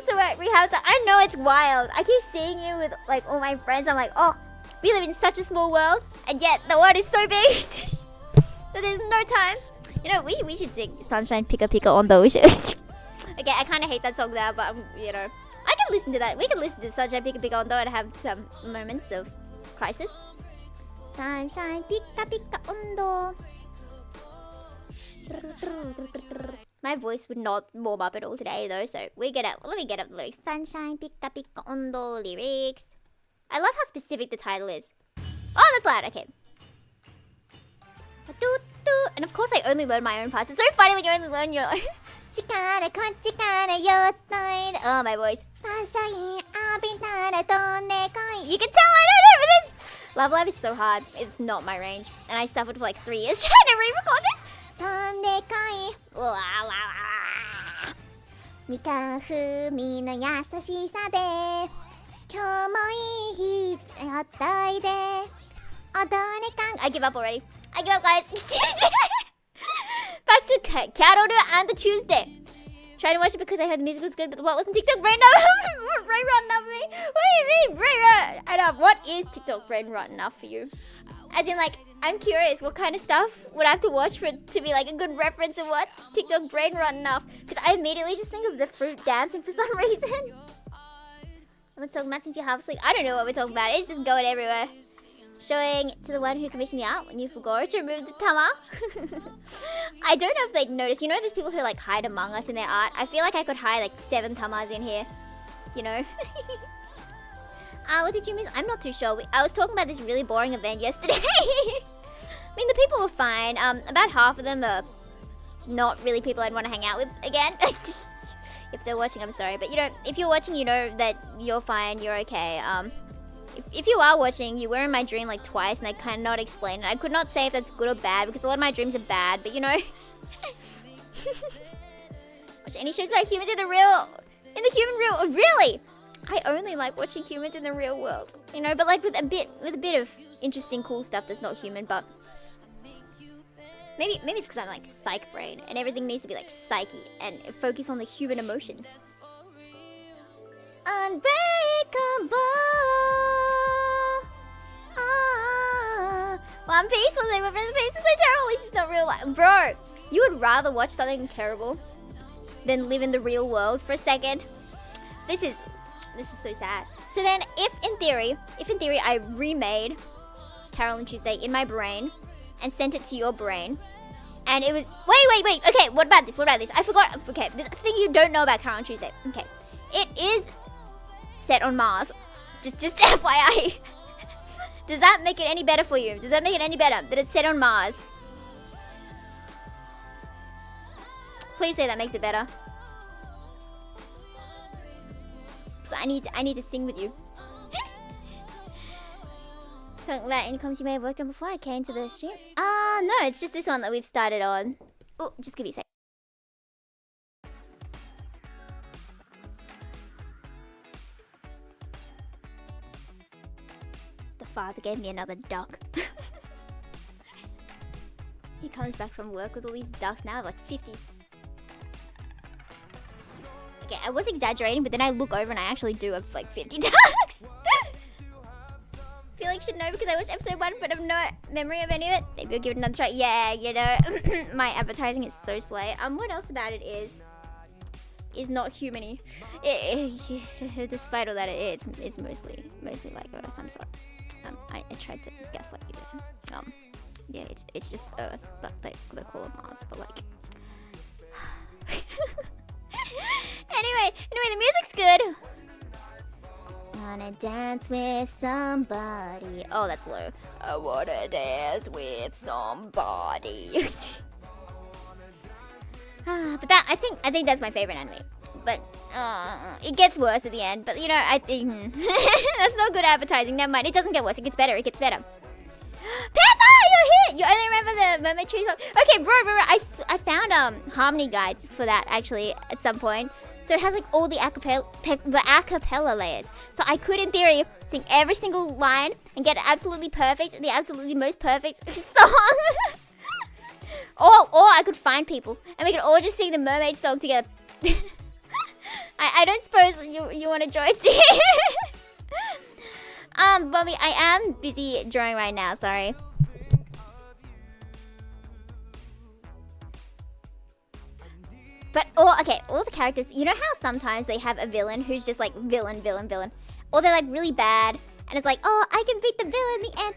Speaker 1: So we have to. I know it's wild. I keep seeing you with like all my friends. I'm like, oh, we live in such a small world, and yet the world is so big that there's no time. You know, we should sing Sunshine Pika Pika on the ocean. Okay, I kind of hate that song now, but you know, I can listen to that. We can listen to Sunshine Pika Pika on the and have some moments of crisis. Sunshine Pika Pika on the. My voice would not warm up at all today though, so let me get up the lyrics. Sunshine, pika pika ondo lyrics. I love how specific the title is. Oh, that's loud, okay. And of course I only learn my own parts. It's so funny when you only learn your own. Oh, my voice. You can tell I don't know for this. Love Live is so hard. It's not my range. And I suffered for like 3 years trying to re-record this. 飛んでこいわわわ三日ふみの優しさで今日もいい日あったいで踊れかん I give up already. I give up, guys. Back to Carol and the Tuesday. Tried to watch it because I heard the music was good, but the plot wasn't. TikTok brain rot enough for me. What do you mean brain rot enough? What is TikTok brain rot enough for you? As in, like, I'm curious, what kind of stuff would I have to watch for it to be like a good reference of what's TikTok brain rot enough? Because I immediately just think of the fruit dancing for some reason. We're talking about since you're half asleep. I don't know what we're talking about. It's just going everywhere. Showing to the one who commissioned the art, Yufu, to remove the tama. I don't know if they'd notice. You know those people who like hide among us in their art? I feel like I could hide like 7 tamas in here. You know? What did you miss? I'm not too sure. I was talking about this really boring event yesterday. I mean, the people were fine. About half of them are not really people I'd want to hang out with again. If they're watching, I'm sorry. But you know, if you're watching, you know that you're fine, you're okay. If you are watching, you were in my dream like twice and I cannot explain it. I could not say if that's good or bad because a lot of my dreams are bad, but you know. Watch any shows about humans in the human real, really? I only like watching humans in the real world, you know, but like with a bit of interesting, cool stuff that's not human. But maybe it's because I'm like psych brain and everything needs to be like psyche and focus on the human emotion. Unbreakable. One Piece was my friend's Piece is so terrible. This is not real life, bro. You would rather watch something terrible than live in the real world for a second. This is so sad. So then, if in theory I remade Carol and Tuesday in my brain and sent it to your brain, and it was wait. Okay, what about this? I forgot. Okay, this thing you don't know about Carol and Tuesday. Okay, it is set on Mars. Just FYI. Does that make it any better for you? Does that make it any better that it's set on Mars? Please say that makes it better. So I need to sing with you. Talking about any comms you may have worked on before I came to the stream. No, it's just this one that we've started on. Oh, just give me a sec. The father gave me another duck. He comes back from work with all these ducks now, I have like 50. Okay, I was exaggerating, but then I look over and I actually do have like 50 tasks. Feel like should know because I watched episode 1 but have no memory of any of it. Maybe I'll give it another try. Yeah, you know, my advertising is so slay. What else about it is not humany. Despite all that, it's mostly like Earth. I'm sorry. I tried to gaslight you there. Yeah, it's just Earth, but they call it Mars. But like, anyway, the music's good. Wanna dance with somebody. Oh, that's low. I wanna dance with somebody. But that I think that's my favorite anime. But it gets worse at the end. But you know, I think that's not good advertising. Never mind. It doesn't get worse. It gets better. It gets better. Peppa, you're here. You only remember the Mermaid Tree song. Okay, bro. I found harmony guides for that actually at some point. So it has like all the acapella layers. So I could, in theory, sing every single line and get it absolutely perfect, the absolutely most perfect song. or I could find people and we could all just sing the mermaid song together. I don't suppose you want to join too. Bobby, I am busy drawing right now. Sorry. But, okay, all the characters, you know how sometimes they have a villain who's just like villain. Or they're like really bad, and it's like, oh, I can beat the villain in the end.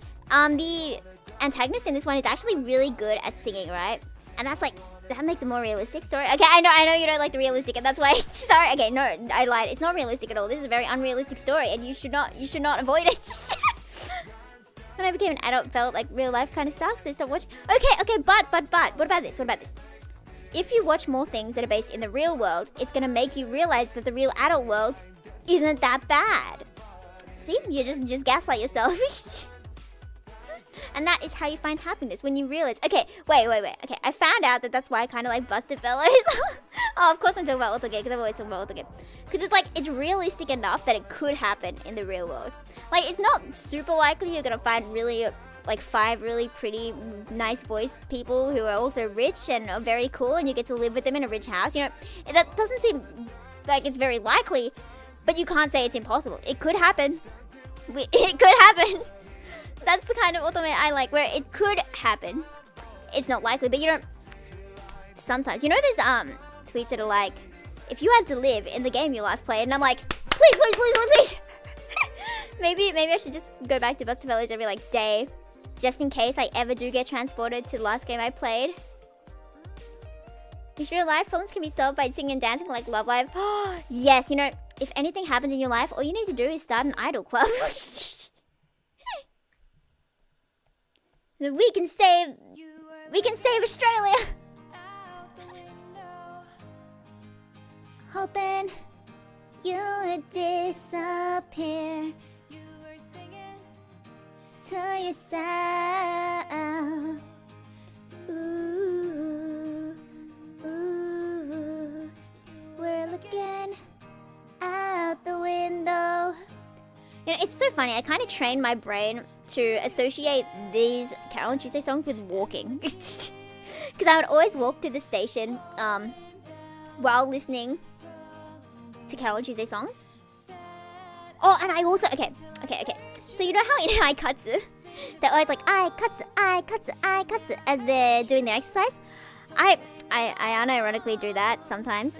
Speaker 1: The antagonist in this one is actually really good at singing, right? And that's like, that makes a more realistic story. Okay, I know you don't like the realistic, and that's why, sorry, okay, no, I lied. It's not realistic at all. This is a very unrealistic story, and you should not avoid it. When I became an adult, felt like real life kind of sucks. So stop watching. Okay, but, what about this? If you watch more things that are based in the real world, it's going to make you realize that the real adult world isn't that bad. See? You just gaslight yourself. And that is how you find happiness, when you realize... Okay, wait. Okay, I found out that that's why I kind of like Busted Fellows. Oh, of course I'm talking about Autogame, because I'm always talking about Autogame. Because it's like, it's realistic enough that it could happen in the real world. Like, it's not super likely you're going to find really... like 5 really pretty, nice voiced people who are also rich and are very cool, and you get to live with them in a rich house. You know, that doesn't seem like it's very likely, but you can't say it's impossible. It could happen. It could happen. That's the kind of ultimate I like, where it could happen. It's not likely, but you don't... Sometimes. You know there's tweets that are like, if you had to live in the game you last played, and I'm like, please. Maybe I should just go back to Busted Fellows every like day, just in case I ever do get transported to the last game I played. In real life, problems can be solved by singing and dancing like Love Live. Yes, you know, if anything happens in your life, all you need to do is start an idol club. We can save Australia. Hoping you would disappear to yourself. Ooh, we're looking out the window. You know, it's so funny. I kind of trained my brain to associate these Carol and Tuesday songs with walking. Because I would always walk to the station while listening to Carol and Tuesday songs. Oh, and I also... Okay. So you know how in Aikatsu, they're always like, Aikatsu, as they're doing their exercise? I unironically do that sometimes.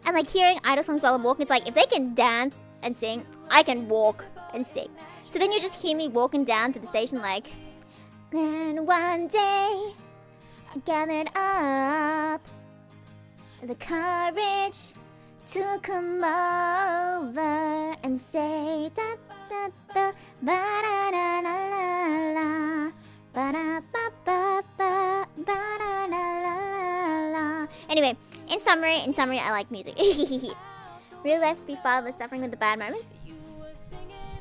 Speaker 1: And like hearing idol songs while I'm walking, it's like, if they can dance and sing, I can walk and sing. So then you just hear me walking down to the station like, then one day I gathered up the courage to come over and say da da da ba da da la la la ba da ba ba ba ba da la la la. Anyway, in summary, I like music. Real life would be far less suffering with the bad moments.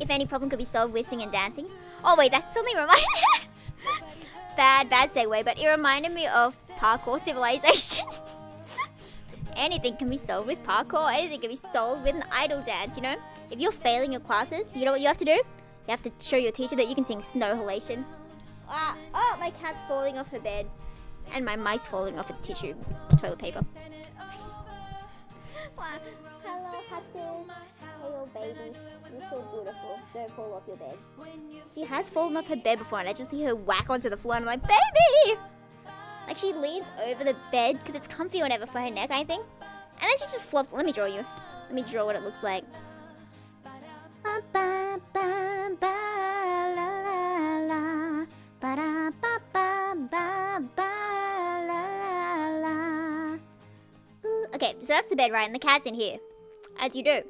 Speaker 1: If any problem could be solved with singing and dancing. Oh wait, that suddenly reminded bad segue, but it reminded me of Parkour Civilization. Anything can be solved with parkour. Anything can be solved with an idol dance, you know? If you're failing your classes, you know what you have to do? You have to show your teacher that you can sing Snow Halation. Oh, my cat's falling off her bed. And my mice falling off its tissue toilet paper. Wow. Hello, Hatches. Hello, baby. You're so beautiful. Don't fall off your bed. She has fallen off her bed before, and I just see her whack onto the floor, and I'm like, baby! Like, she leans over the bed because it's comfy or whatever for her neck, I think. And then she just flops. Let me draw you. Let me draw what it looks like. Ba ba ba ba la la la. Ba da ba ba ba ba la la la. Ooh, okay, so that's the bed, right? And the cat's in here, as you do.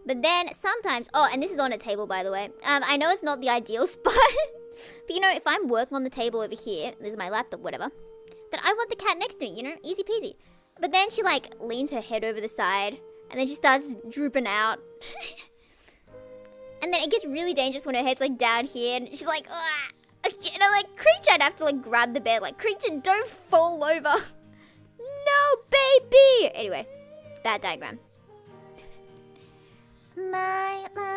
Speaker 1: But then sometimes, oh, and this is on a table, by the way. I know it's not the ideal spot, but you know, if I'm working on the table over here, this is my laptop, whatever, then I want the cat next to me, you know, easy peasy. But then she like leans her head over the side, and then she starts drooping out. And then it gets really dangerous when her head's like down here, and she's like, ah! And I'm like, creature, I'd have to like grab the bed, like, creature, don't fall over. No, baby! Anyway, bad diagram. My love.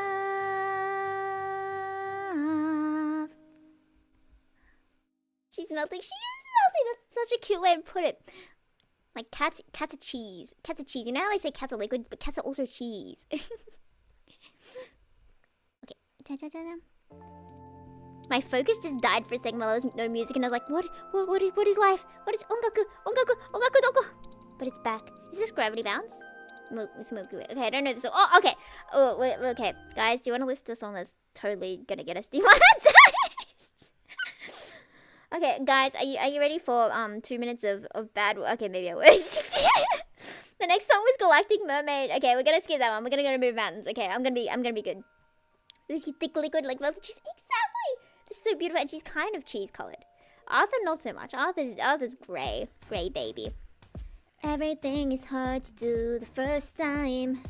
Speaker 1: She's melting. She is melting. That's such a cute way to put it. Like cats are cheese. Cats are cheese. You know how they say cats are liquid, but cats are also cheese. Okay. My focus just died for a second while there was no music, and I was like, what is life? What is ongaku? But it's back. Is this gravity bounce? It's Milky Way. Okay, I don't know this song. Oh, okay. Oh, wait, okay. Guys, do you want to listen to a song that's totally gonna get us demonetized? Okay, guys, are you ready for 2 minutes of bad? Okay, maybe I was. The next song was Galactic Mermaid. Okay, we're gonna skip that one. We're gonna go to Move Mountains. Okay, I'm gonna be good. Oozy thick liquid like melted cheese. Exactly. This is so beautiful, and she's kind of cheese colored. Arthur, not so much. Arthur's gray baby. Everything is hard to do the first time,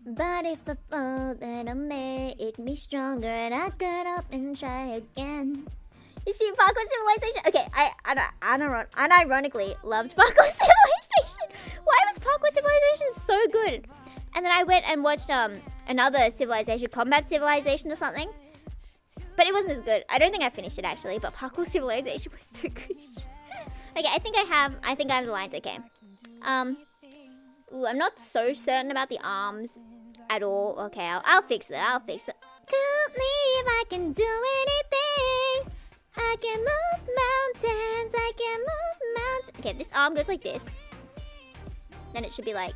Speaker 1: but if I fall, then it'll make me stronger, and I get up and try again. You see, Parkour Civilization. Okay, I unironically loved Parkour Civilization. Why was Parkour Civilization so good? And then I went and watched another Civilization, Combat Civilization or something, but it wasn't as good. I don't think I finished it actually, but Parkour Civilization was so good. Okay, I think I have the lines. Okay. Ooh, I'm not so certain about the arms at all. Okay, I'll fix it. Can't believe I can do anything. I can move mountains. Okay, this arm goes like this. Then it should be like.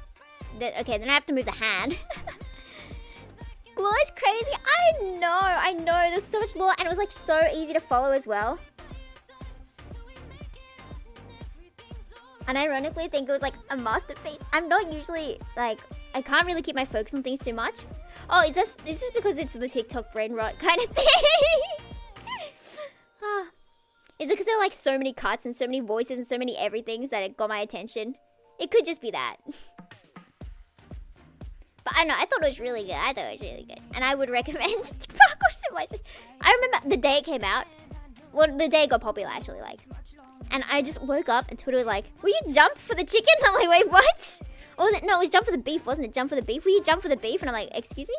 Speaker 1: Okay, then I have to move the hand. Lore is crazy. I know. There's so much lore, and it was like so easy to follow as well. And I ironically think it was like a masterpiece. I'm not usually like, I can't really keep my focus on things too much. Oh, is this because it's the TikTok brain rot kind of thing? Is it because there are like so many cuts and so many voices and so many everythings that it got my attention? It could just be that. But I don't know, I thought it was really good. And I would recommend Parkour Civilization. I remember the day it came out. Well, the day it got popular actually, like. And I just woke up and Twitter was like, will you jump for the chicken? I'm like, wait, what? Or was it, no, it was jump for the beef, wasn't it? Jump for the beef? Will you jump for the beef? And I'm like, excuse me?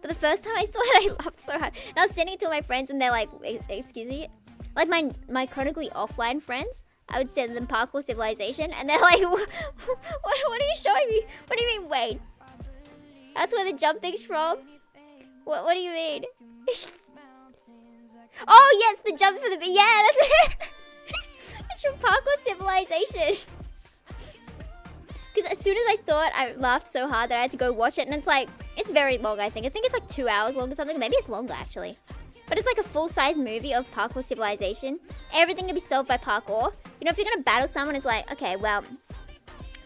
Speaker 1: But the first time I saw it, I laughed so hard. And I was sending it to my friends and they're like, excuse me? Like my chronically offline friends, I would send them Parkour Civilization and they're like, what are you showing me? What do you mean, wait? That's where the jump thing's from? What do you mean? Oh, yes, the jump for the beef. Yeah, that's it. It's from Parkour Civilization. Because as soon as I saw it, I laughed so hard that I had to go watch it. And it's like, it's very long, I think. I think it's like 2 hours long or something. Maybe it's longer, actually. But it's like a full-size movie of Parkour Civilization. Everything can be solved by parkour. You know, if you're going to battle someone, it's like, okay, well,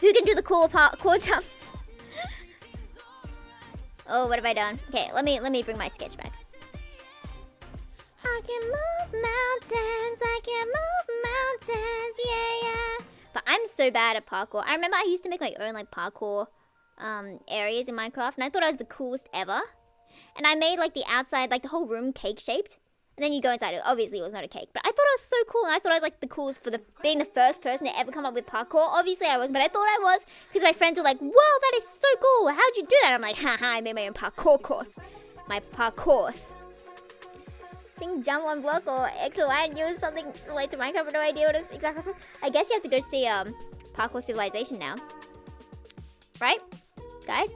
Speaker 1: who can do the cool parkour jump? Oh, what have I done? Okay, let me bring my sketch back. I can move mountains, yeah. But I'm so bad at parkour. I remember I used to make my own like parkour areas in Minecraft, and I thought I was the coolest ever. And I made like the outside, like the whole room cake shaped. And then you go inside it. Obviously it was not a cake, but I thought I was so cool, and I thought I was like the coolest for being the first person to ever come up with parkour. Obviously I wasn't, but I thought I was because my friends were like, "Whoa, that is so cool! How'd you do that?" I'm like, haha, I made my own parkour course. My parkours. Sing jump one block or X or Y and use something related to Minecraft, but no idea what it's exactly from. I guess you have to go see Parkour Civilization now. right? Guys,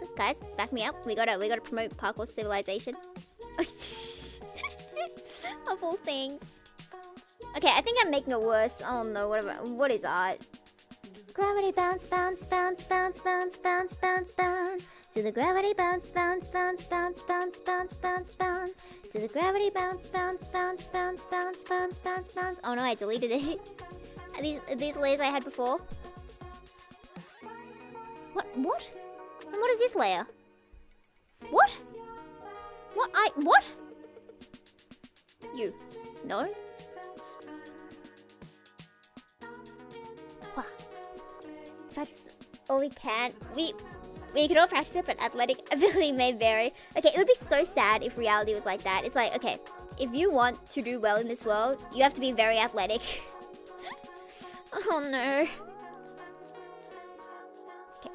Speaker 1: back me up. We gotta promote parkour civilization. Of all things. Okay, I think I'm making it worse. Oh no, what is art? Gravity bounce, bounce, bounce, bounce, bounce, bounce, bounce, bounce. To the gravity bounce, bounce, bounce, bounce, bounce, bounce, bounce, bounce. To the gravity bounce, bounce, bounce, bounce, bounce, bounce, bounce, bounce. Oh no, I deleted it. Are these layers I had before? What? And what is this layer? What? What? You. No? Wow. Practice all we can. We can all practice it, but athletic ability may vary. Okay, it would be so sad if reality was like that. It's like, okay, if you want to do well in this world, you have to be very athletic. Oh no. Okay,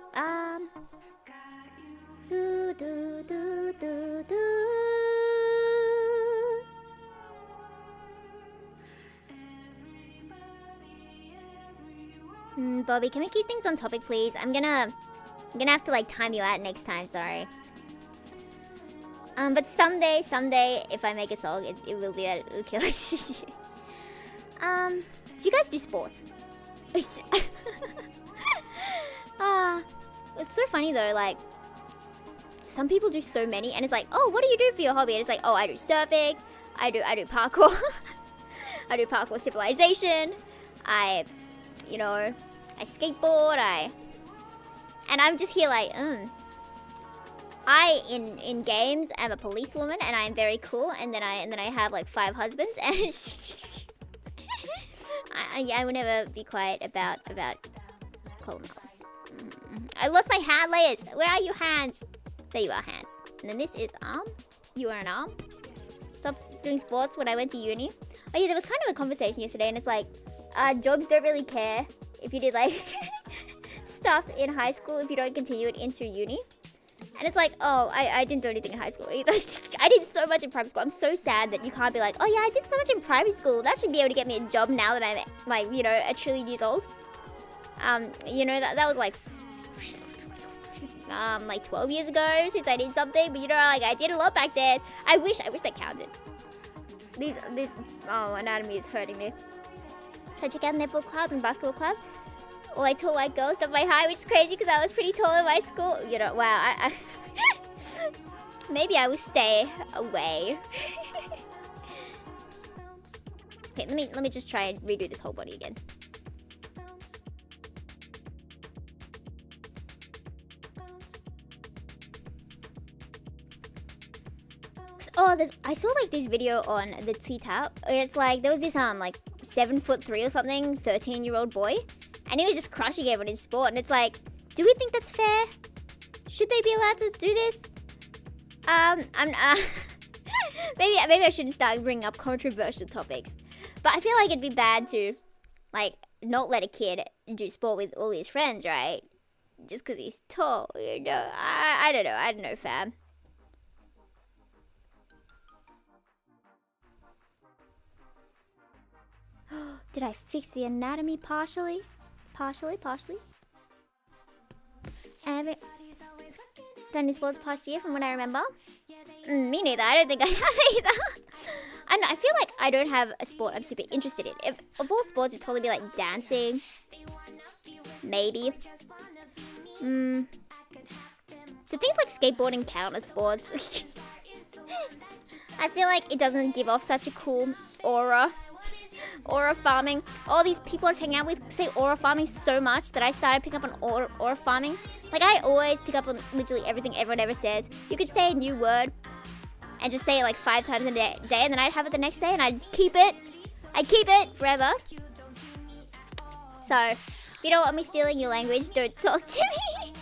Speaker 1: Bobby, can we keep things on topic, please? I'm gonna have to like time you out next time. Sorry. But someday, if I make a song, it will be okay. Do you guys do sports? It's so funny though. Like, some people do so many, and it's like, oh, what do you do for your hobby? And it's like, oh, I do surfing, I do parkour, I do parkour civilization, I skateboard, and I'm just here like, I in games am a policewoman, and I am very cool, and then I have like 5 husbands, and I would never be quiet about column hours. I lost my hand layers. Where are you, hands? There you are, hands. And then this is arm. You are an arm. Stopped doing sports when I went to uni. Oh yeah, there was kind of a conversation yesterday, and it's like, jobs don't really care if you did like stuff in high school if you don't continue it into uni. And it's like, oh, I didn't do anything in high school either. I did so much in primary school. I'm so sad that you can't be like, oh yeah, I did so much in primary school. That should be able to get me a job now that I'm like, a trillion years old. That was like 12 years ago since I did something, but like I did a lot back then. I wish that counted. These anatomy is hurting me. Should I check out netball club and basketball club? All like tall white girls of my height, which is crazy because I was pretty tall in my school. Wow, I maybe I will stay away. Okay, let me just try and redo this whole body again. Oh, I saw like this video on the Twitter. It's like there was this like 7'3" or something, 13-year-old boy, and he was just crushing everyone in sport. And it's like, do we think that's fair? Should they be allowed to do this? Maybe I shouldn't start bringing up controversial topics, but I feel like it'd be bad to like not let a kid do sport with all his friends, right? Just because he's tall, I don't know, fam. Did I fix the anatomy partially? Partially? Done any sports past year from what I remember? Me neither. I don't think I have either. I don't know, I feel like I don't have a sport I'm super interested in. If of all sports, it'd probably be like dancing. Maybe. Do things like skateboarding count as sports? I feel like it doesn't give off such a cool aura. Aura farming. All these people I was hanging out with say aura farming so much that I started picking up on aura farming. Like, I always pick up on literally everything everyone ever says. You could say a new word and just say it like 5 times a day, and then I'd have it the next day, and I'd keep it. I'd keep it forever. So, if you don't want me stealing your language, don't talk to me.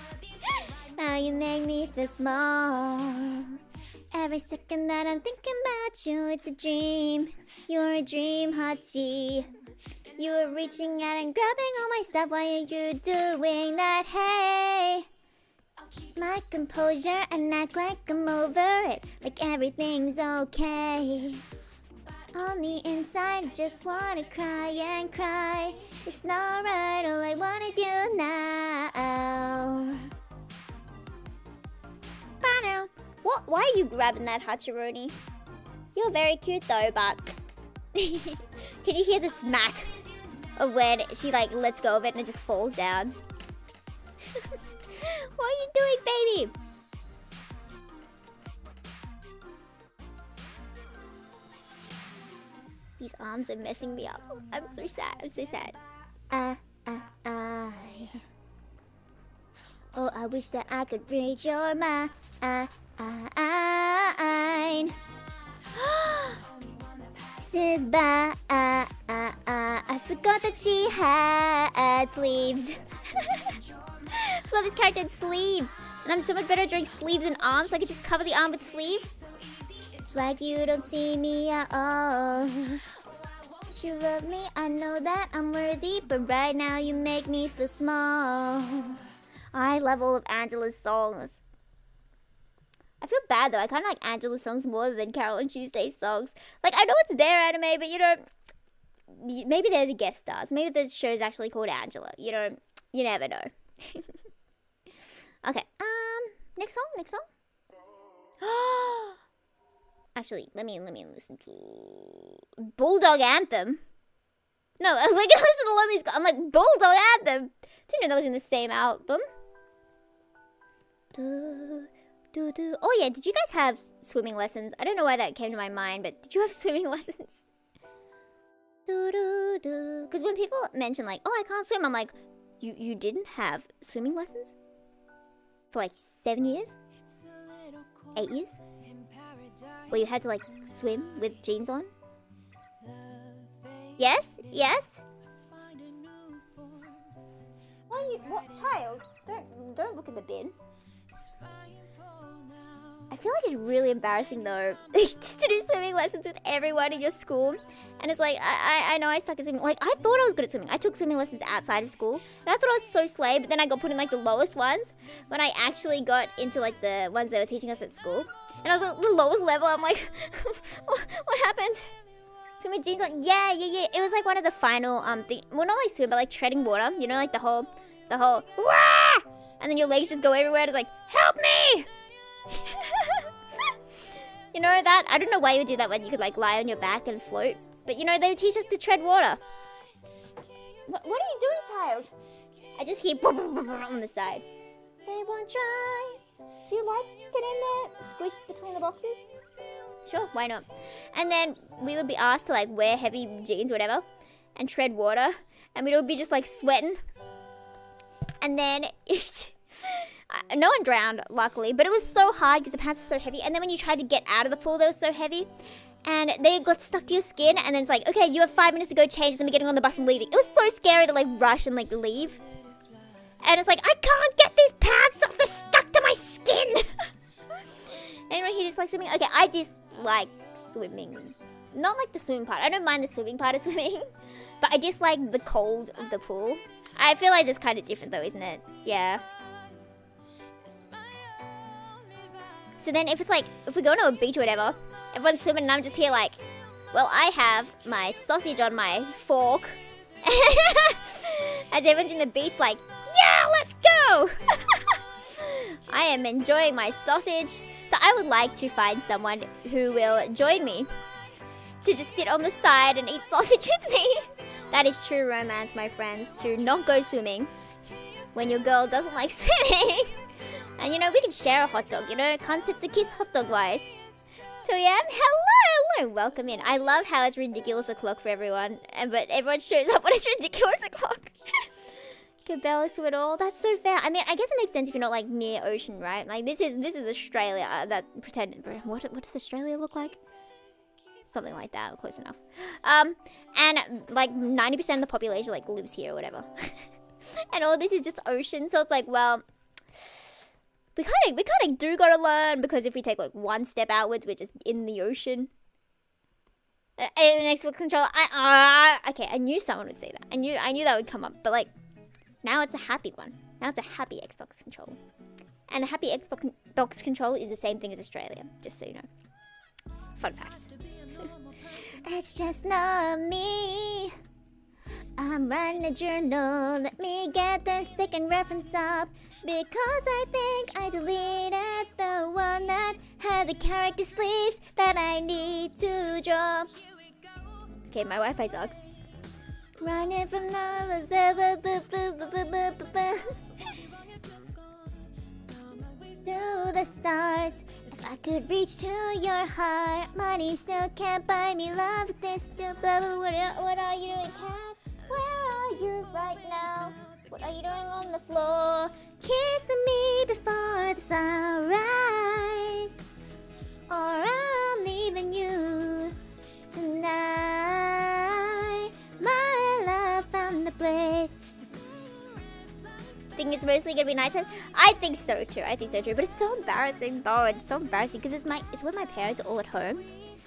Speaker 1: Now you make me feel small. Every second that I'm thinking about you, it's a dream. You're a dream, Hottie. You're reaching out and grabbing all my stuff. Why are you doing that? Hey, my composure and act like I'm over it, like everything's okay. On the inside, just wanna cry and cry. It's not right, all I want is you now. What? Why are you grabbing that, Hachironi? You're very cute though, but can you hear the smack of when she like lets go of it and it just falls down? What are you doing, baby? These arms are messing me up. I'm so sad. I'm so sad. Oh, I wish that I could read your mind. Says bye. I forgot that she had sleeves. Well, this character had sleeves, and I'm so much better at drawing sleeves and arms, so I could just cover the arm with sleeves. It's like you don't see me at all. You love me, I know that I'm worthy, but right now you make me feel small. I love all of Angela's songs. I feel bad though, I kind of like Angela's songs more than Carol and Tuesday's songs. Like, I know it's their anime, but you know, maybe they're the guest stars. Maybe the show's actually called Angela. You know, you never know. Okay, next song. Actually, let me listen to Bulldog Anthem. No, we're gonna listen to all these. I'm like, Bulldog Anthem. Didn't know that was in the same album. Oh yeah, did you guys have swimming lessons? I don't know why that came to my mind, but did you have swimming lessons? Because when people mention like, oh, I can't swim, I'm like, you didn't have swimming lessons? For like 7 years? 8 years? Where you had to like swim with jeans on? Yes? Yes? Why are you, what child? Don't look in the bin. I feel like it's really embarrassing though to do swimming lessons with everyone in your school. And it's like, I know I suck at swimming. Like, I thought I was good at swimming. I took swimming lessons outside of school. And I thought I was so slay, but then I got put in like the lowest ones when I actually got into like the ones they were teaching us at school. And I was at the lowest level. I'm like, what happened? Swimming jeans on? Yeah. It was like one of the final, well, not like swim, but like treading water. You know, like the whole, wah! And then your legs just go everywhere. It's like, help me! You know that? I don't know why you would do that when you could like lie on your back and float. But you know, they would teach us to tread water. What are you doing, child? I just hear on the side. They won't try. Do you like it in there? Squished between the boxes? Sure, why not? And then we would be asked to like wear heavy jeans or whatever and tread water. And we'd all be just like sweating. And then no one drowned, luckily, but it was so hard because the pants were so heavy. And then when you tried to get out of the pool, they were so heavy. And they got stuck to your skin. And then it's like, okay, you have 5 minutes to go change. Then we're getting on the bus and leaving. It was so scary to like rush and like leave. And it's like, I can't get these pants off. They're stuck to my skin. Anyone here dislikes swimming? Okay, I dislike swimming. Not like the swimming part. I don't mind the swimming part of swimming. But I dislike the cold of the pool. I feel like that's kind of different though, isn't it? Yeah. So then if it's like, if we go to a beach or whatever, everyone's swimming and I'm just here like, well, I have my sausage on my fork. As everyone's in the beach like, yeah, let's go! I am enjoying my sausage. So I would like to find someone who will join me to just sit on the side and eat sausage with me. That is true romance, my friends, to not go swimming when your girl doesn't like swimming. And you know, we can share a hot dog, you know, concepts a kiss hot dog wise. 2 a.m. Hello, welcome in. I love how it's ridiculous o'clock for everyone, but everyone shows up when it's ridiculous o'clock. Can barely swim at all. That's so fair. I mean, I guess it makes sense if you're not like near ocean, right? Like this is Australia. That pretend. What does Australia look like? Something like that, close enough. And like 90% of the population like lives here or whatever. And all this is just ocean, so it's like, well, we kind of do gotta learn, because if we take like one step outwards, we're just in the ocean. Xbox controller. Okay, I knew someone would say that. I knew that would come up, but like now it's a happy one. Now it's a happy Xbox controller, and a happy Xbox controller is the same thing as Australia. Just so you know. Fun fact. It's just not me. I'm writing a journal. Let me get the second reference up, because I think I deleted the one that have the character sleeves that I need to draw. Okay, my Wi-Fi sucks. Running from love. Through the stars. If I could reach to your heart, money still can't buy me love. This still blah, blah, what are you doing, cat? Where are you right now? What are you doing on the floor? Kissing me before the sunrise. Or I'm leaving you tonight. My love found the place. Think it's mostly gonna be nighttime? I think so too. I think so too. But it's so embarrassing though. It's so embarrassing because it's when my parents are all at home,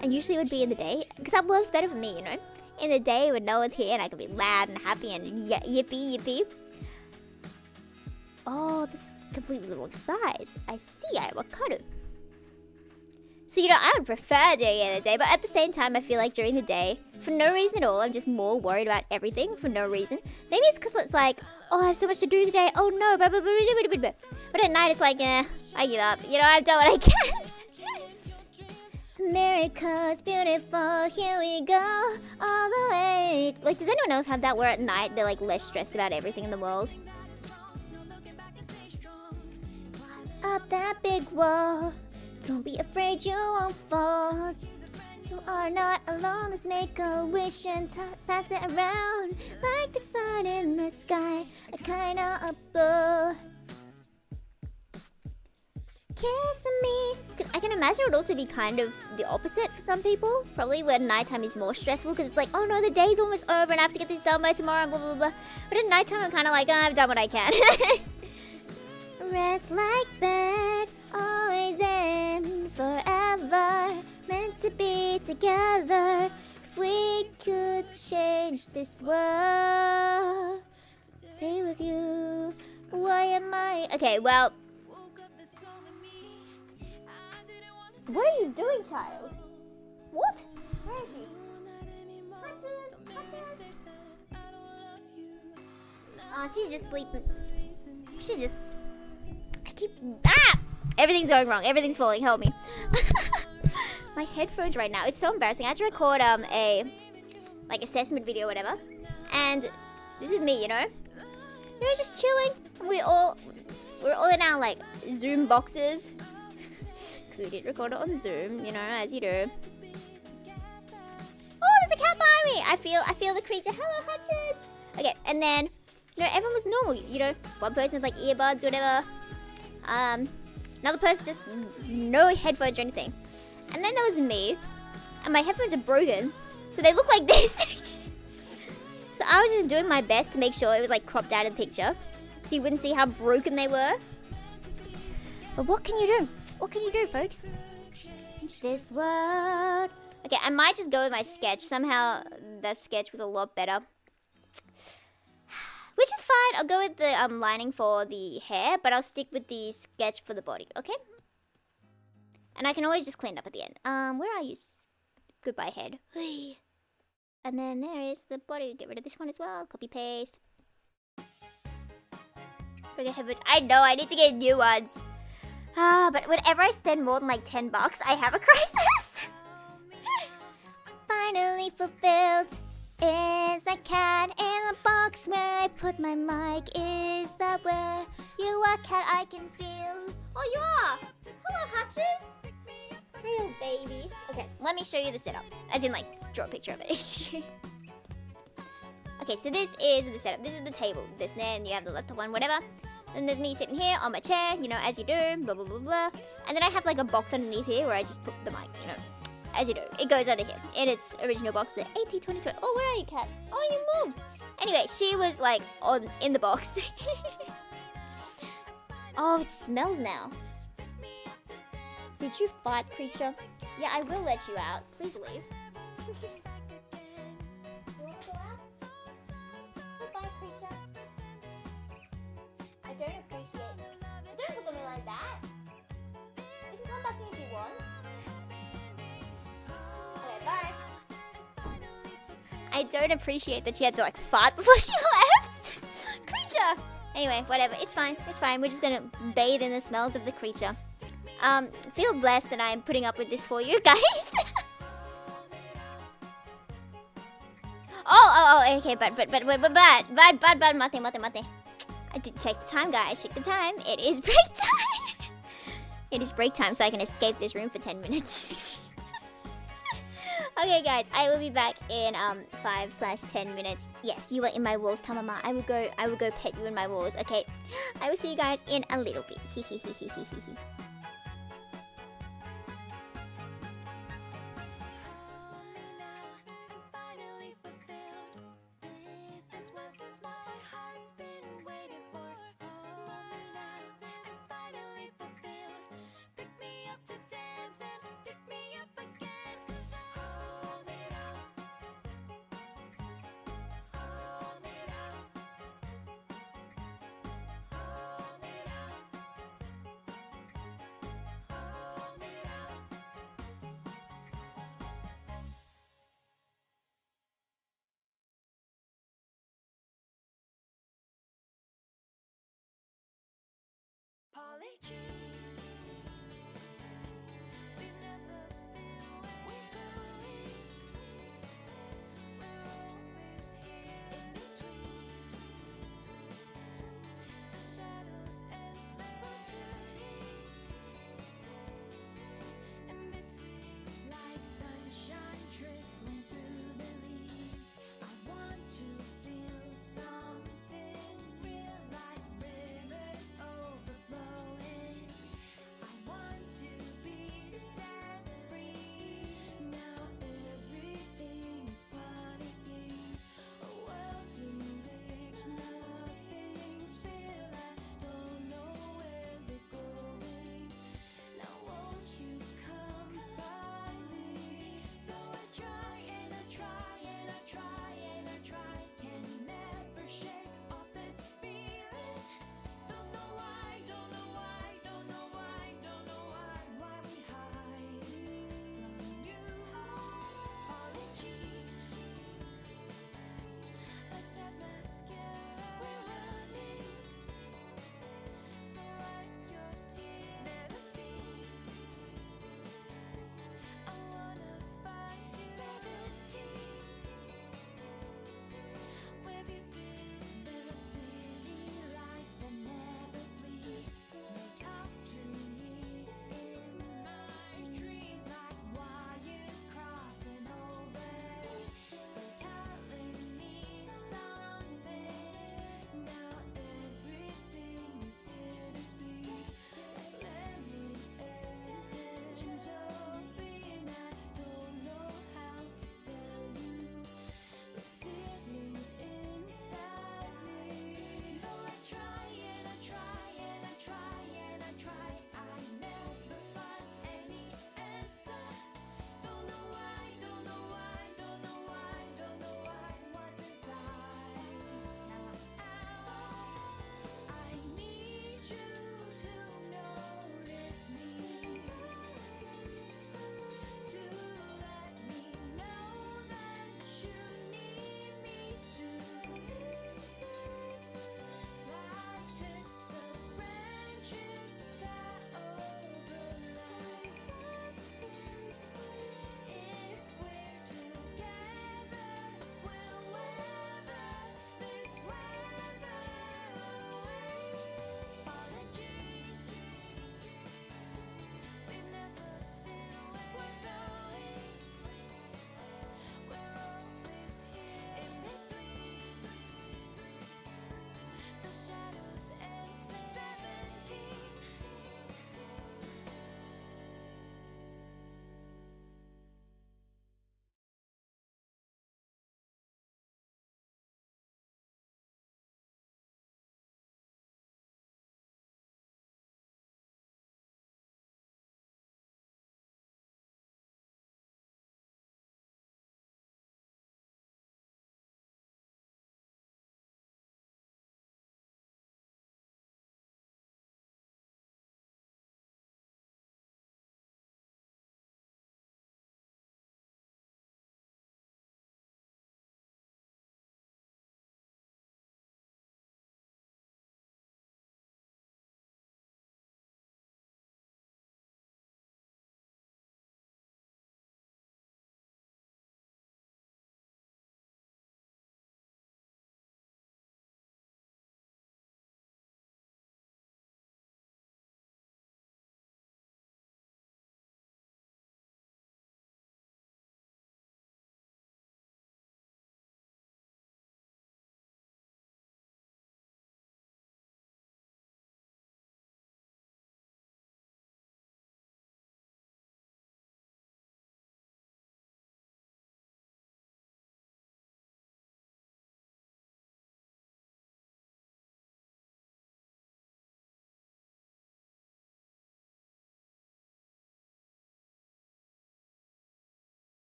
Speaker 1: and usually it would be in the day because that works better for me, you know. In the day when no one's here and I can be loud and happy and yippee yippee. Oh, this is completely the wrong size. I see, avocado. So, you know, I would prefer doing it in the day, but at the same time, I feel like during the day, for no reason at all, I'm just more worried about everything for no reason. Maybe it's because it's like, oh, I have so much to do today. Oh no, blah, blah, blah, blah, blah, blah. But at night, it's like, I give up. You know, I've done what I can. America's beautiful, here we go, all the way. Like, does anyone else have that where at night they're like less stressed about everything in the world? Up that big wall, don't be afraid you won't fall. You are not alone, let's make a wish and pass it around. Like the sun in the sky, a kind of a blow. Kissing me. Because I can imagine it would also be kind of the opposite for some people. Probably where nighttime is more stressful because it's like, oh no, the day's almost over and I have to get this done by tomorrow and blah blah blah. But at nighttime I'm kind of like, oh, I've done what I can. Rest like bed, always and forever. Meant to be together. If we could change this world, stay with you. Why am I? Okay, well. What are you doing, child? What? Where is she? Oh, she's just sleeping. She's just... Everything's going wrong. Everything's falling. Help me. My headphones right now. It's so embarrassing. I had to record a assessment video or whatever. And this is me, you know? We were just chilling. And we're all in our like Zoom boxes. Because we did record it on Zoom, you know, as you do. Oh, there's a cat behind me. I feel the creature. Hello, Hutches. Okay, and then, you know, everyone was normal. You know, one person's like earbuds, whatever. Another person just no headphones or anything. And then there was me, and my headphones are broken, so they look like this. So I was just doing my best to make sure it was like cropped out of the picture, so you wouldn't see how broken they were. But what can you do? What can you do, folks? Change this world. Okay, I might just go with my sketch. Somehow the sketch was a lot better. Which is fine. I'll go with the lining for the hair, but I'll stick with the sketch for the body, okay? And I can always just clean up at the end. Where are you? Goodbye, head. And then there is the body. Get rid of this one as well. Copy, paste. Forget headphones. I know, I need to get new ones. But whenever I spend more than like $10, I have a crisis. Finally fulfilled. Is that cat in the box where I put my mic? Is that where you are, cat? I can feel. Oh, you are. Hello, Hutches. Hello, baby. Okay, let me show you the setup. As in, like, draw a picture of it. Okay, so this is the setup. This is the table. This, and you have the laptop one, whatever. And there's me sitting here on my chair, you know, as you do, blah, blah, blah, blah. And then I have, like, a box underneath here where I just put the mic, you know. As you do, it goes under here in its original box, the 802020. Oh, where are you, cat? Oh, you moved. Anyway, she was like in the box. Oh, it smells now. Did you fart, creature? Yeah, I will let you out. Please leave. You want to go out? Goodbye, creature. I don't appreciate it. Don't look at me like that. You can come back in if you want. Bye. I don't appreciate that she had to like fart before she left. Creature. Anyway, whatever. It's fine. It's fine. We're just gonna bathe in the smells of the creature. Feel blessed that I'm putting up with this for you guys. Okay, but, mate. I did check the time, guys. Check the time. It is break time. It is break time, so I can escape this room for 10 minutes. Okay, guys, I will be back in 5/10 minutes. Yes, you are in my walls, Tamama. I will go pet you in my walls. Okay, I will see you guys in a little bit.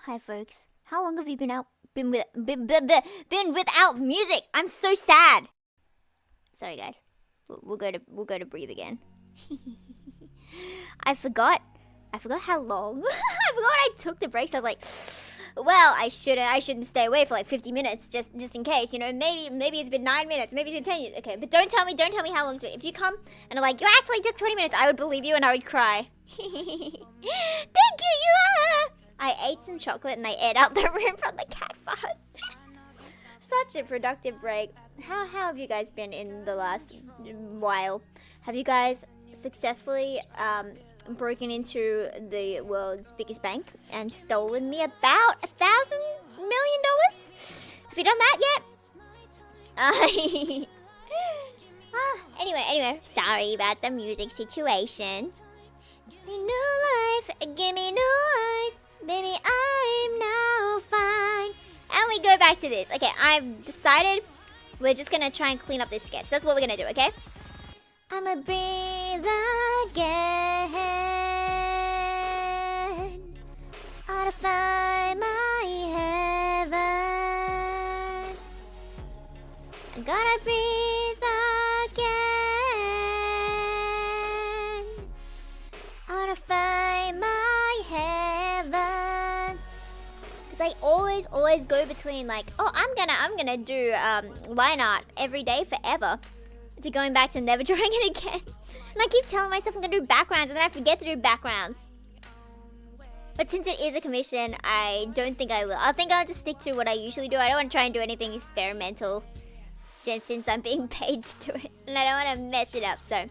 Speaker 1: Hi, folks. How long have you been without music? I'm so sad. Sorry, guys. We'll go to breathe again. I forgot how long. I forgot when I took the breaks. I was like, well, I shouldn't stay away for like 50 minutes just in case, you know. Maybe it's been 9 minutes, maybe it's been 10 minutes. Okay, but don't tell me how long it's been. If you come and are like, you actually took 20 minutes, I would believe you and I would cry. Thank you, you. I ate some chocolate and I aired out the room from the cat fart. Such a productive break. How have you guys been in the last while? Have you guys successfully broken into the world's biggest bank and stolen me about $1,000 million? Have you done that yet? Anyway, sorry about the music situation. New life, give me new eyes. Baby, I'm now fine. And we go back to this. Okay, I've decided we're just gonna try and clean up this sketch. That's what we're gonna do, okay? I'ma breathe again. Ought to find my heaven. I gotta breathe again. Ought to find my heaven. Cause I always go between like, oh, I'm gonna do line art every day forever, to going back to never drawing it again. And I keep telling myself I'm gonna do backgrounds and then I forget to do backgrounds. But since it is a commission, I don't think I will. I think I'll just stick to what I usually do. I don't want to try and do anything experimental, just since I'm being paid to do it, and I don't want to mess it up. So,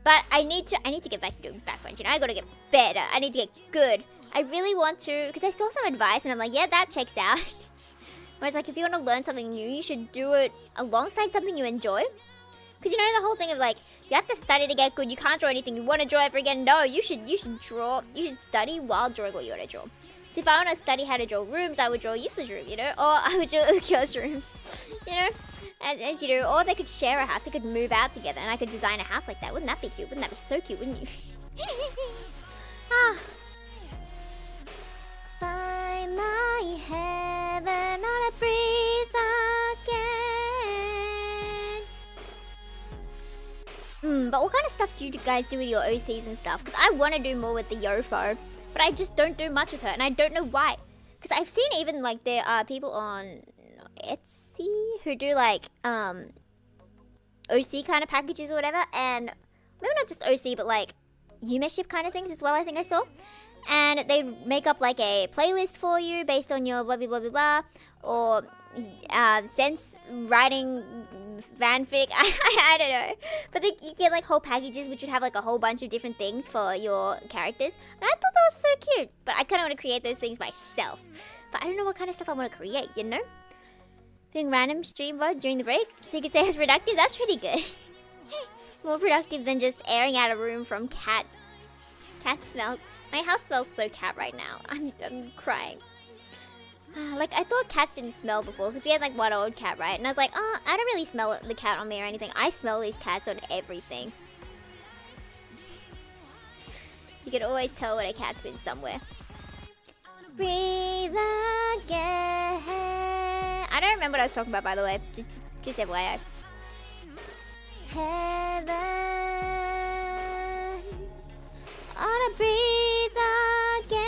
Speaker 1: but I need to get back to doing backgrounds. You know, I gotta get better. I need to get good. I really want to, because I saw some advice and I'm like, yeah, that checks out. Where it's like, if you want to learn something new, you should do it alongside something you enjoy. Because you know the whole thing of like, you have to study to get good. You can't draw anything you want to draw ever again. No, you should draw. You should study while drawing what you want to draw. So if I want to study how to draw rooms, I would draw Yufu's room, you know, or I would draw Ukyo's room, you know, as you know, or they could share a house. They could move out together, and I could design a house like that. Wouldn't that be cute? Wouldn't that be so cute? Wouldn't you? Find my heaven, not a breathe again. But what kind of stuff do you guys do with your OCs and stuff? Because I want to do more with the Yofo, but I just don't do much with her, and I don't know why. Because I've seen even like there are people on Etsy who do like OC kind of packages or whatever, and maybe not just OC, but like Umeship kind of things as well. I think I saw. And they make up like a playlist for you based on your blah blah blah blah blah, or sense writing fanfic. I don't know, but you get like whole packages which would have like a whole bunch of different things for your characters, and I thought that was so cute. But I kind of want to create those things myself, but I don't know what kind of stuff I want to create, you know. Doing random stream VOD during the break, so you could say it's productive. That's pretty good. More productive than just airing out a room from cat smells. My house smells so cat right now. I'm crying. Like, I thought cats didn't smell before, because we had, like, one old cat, right? And I was like, oh, I don't really smell the cat on me or anything. I smell these cats on everything. You can always tell when a cat's been somewhere. Breathe again. I don't remember what I was talking about, by the way. Just FYI. Heaven. Ought to breathe again.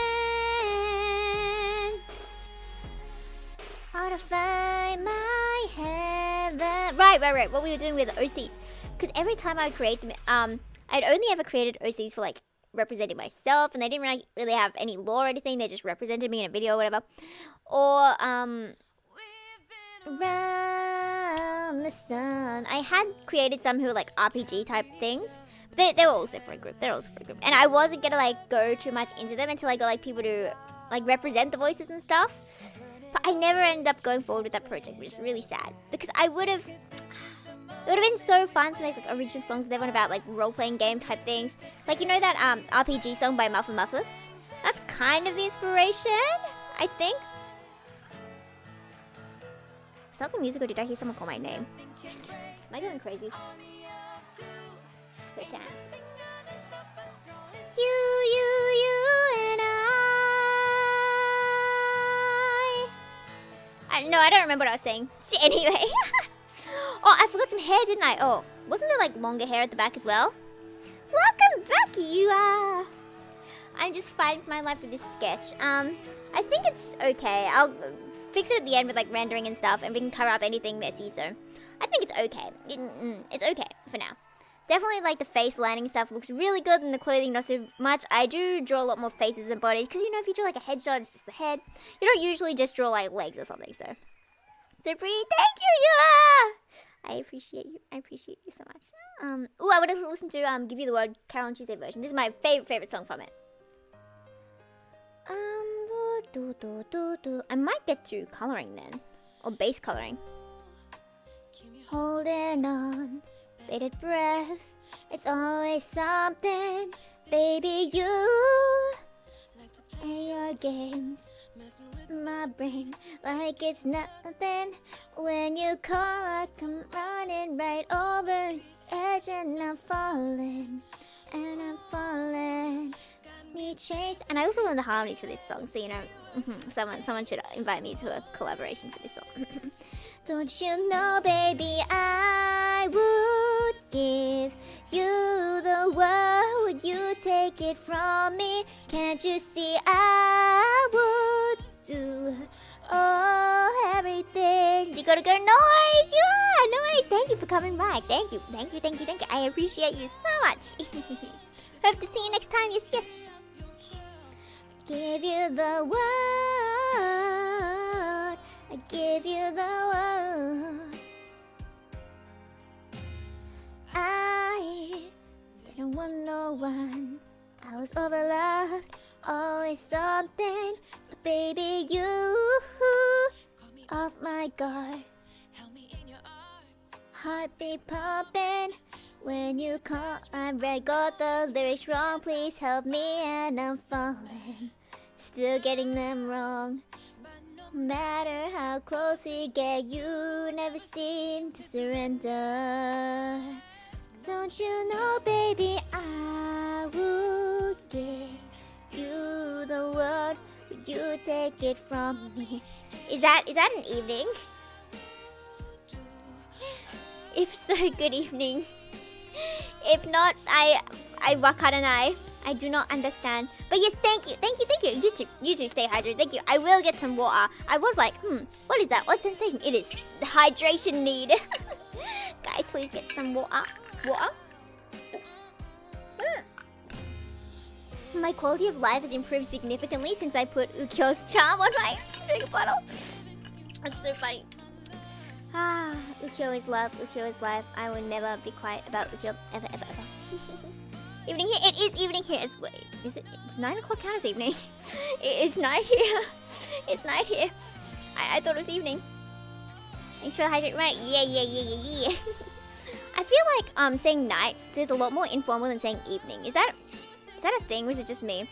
Speaker 1: Ought to find my heaven. Right. What we were doing with OCs. Because every time I would create them, I'd only ever created OCs for like representing myself, and they didn't really have any lore or anything. They just represented me in a video or whatever. Or around the sun. I had created some who were like RPG type things. They were also for a group. And I wasn't gonna like go too much into them until I got like people to like represent the voices and stuff. But I never ended up going forward with that project, which is really sad. Because it would have been so fun to make like original songs with everyone about like role-playing game type things. Like, you know that RPG song by Muffin Muffin? That's kind of the inspiration, I think. Is that the music, or did I hear someone call my name? Am I going crazy? Chance. You and I. No, I don't remember what I was saying. Anyway. Oh, I forgot some hair, didn't I? Oh, wasn't there like longer hair at the back as well? Welcome back, you are. I'm just fighting for my life with this sketch. I think it's okay. I'll fix it at the end with like rendering and stuff, and we can cover up anything messy. So I think it's okay. It's okay for now. Definitely like the face lining stuff looks really good, and the clothing not so much. I do draw a lot more faces than bodies, because you know if you draw like a headshot, it's just the head. You don't usually just draw like legs or something. So pretty. Thank you, Yua. I appreciate you. I appreciate you so much. Oh, I would have listened to Give You the Word, Carol and Tuesday version. This is my favorite song from it. I might get to coloring then, or base coloring. Holding on, bated breath. It's always something, baby. You and your games, my brain like it's nothing. When you call, I come running right over the edge, and I'm falling, me chase. And I also learned the harmonies for this song, so you know, someone should invite me to a collaboration for this song. Don't you know, baby, I would give you the world. Would you take it from me? Can't you see I would do everything? You gotta go, noise! Yeah, noise! Thank you for coming back. Thank you. I appreciate you so much. Hope to see you next time. Yes. Give you the world. I give you the world. I didn't want no one. I was overloved, always something. But baby, you off my guard. Heartbeat pumping. When you call, I got the lyrics wrong. Please help me, and I'm falling. Still getting them wrong. No matter how close we get, you never seem to surrender. Don't you know, baby, I would give you the world. Would you take it from me? Is that an evening? If so, good evening. If not, I wakaranai. I do not understand. But yes, thank you. You too, stay hydrated. Thank you. I will get some water. I was like, what is that? What sensation? It is the hydration need. Guys, please get some water. My quality of life has improved significantly since I put Ukyo's charm on my drink bottle. That's so funny. Ukyo is love, Ukyo is life. I will never be quiet about Ukyo ever. Evening here. It is evening here. Is it? It's 9 o'clock. Count as evening. It's night here. It's night here. I thought it was evening. Thanks for the hydrate. Right? Yeah. I feel like saying night feels a lot more informal than saying evening. Is that a thing, or is it just me?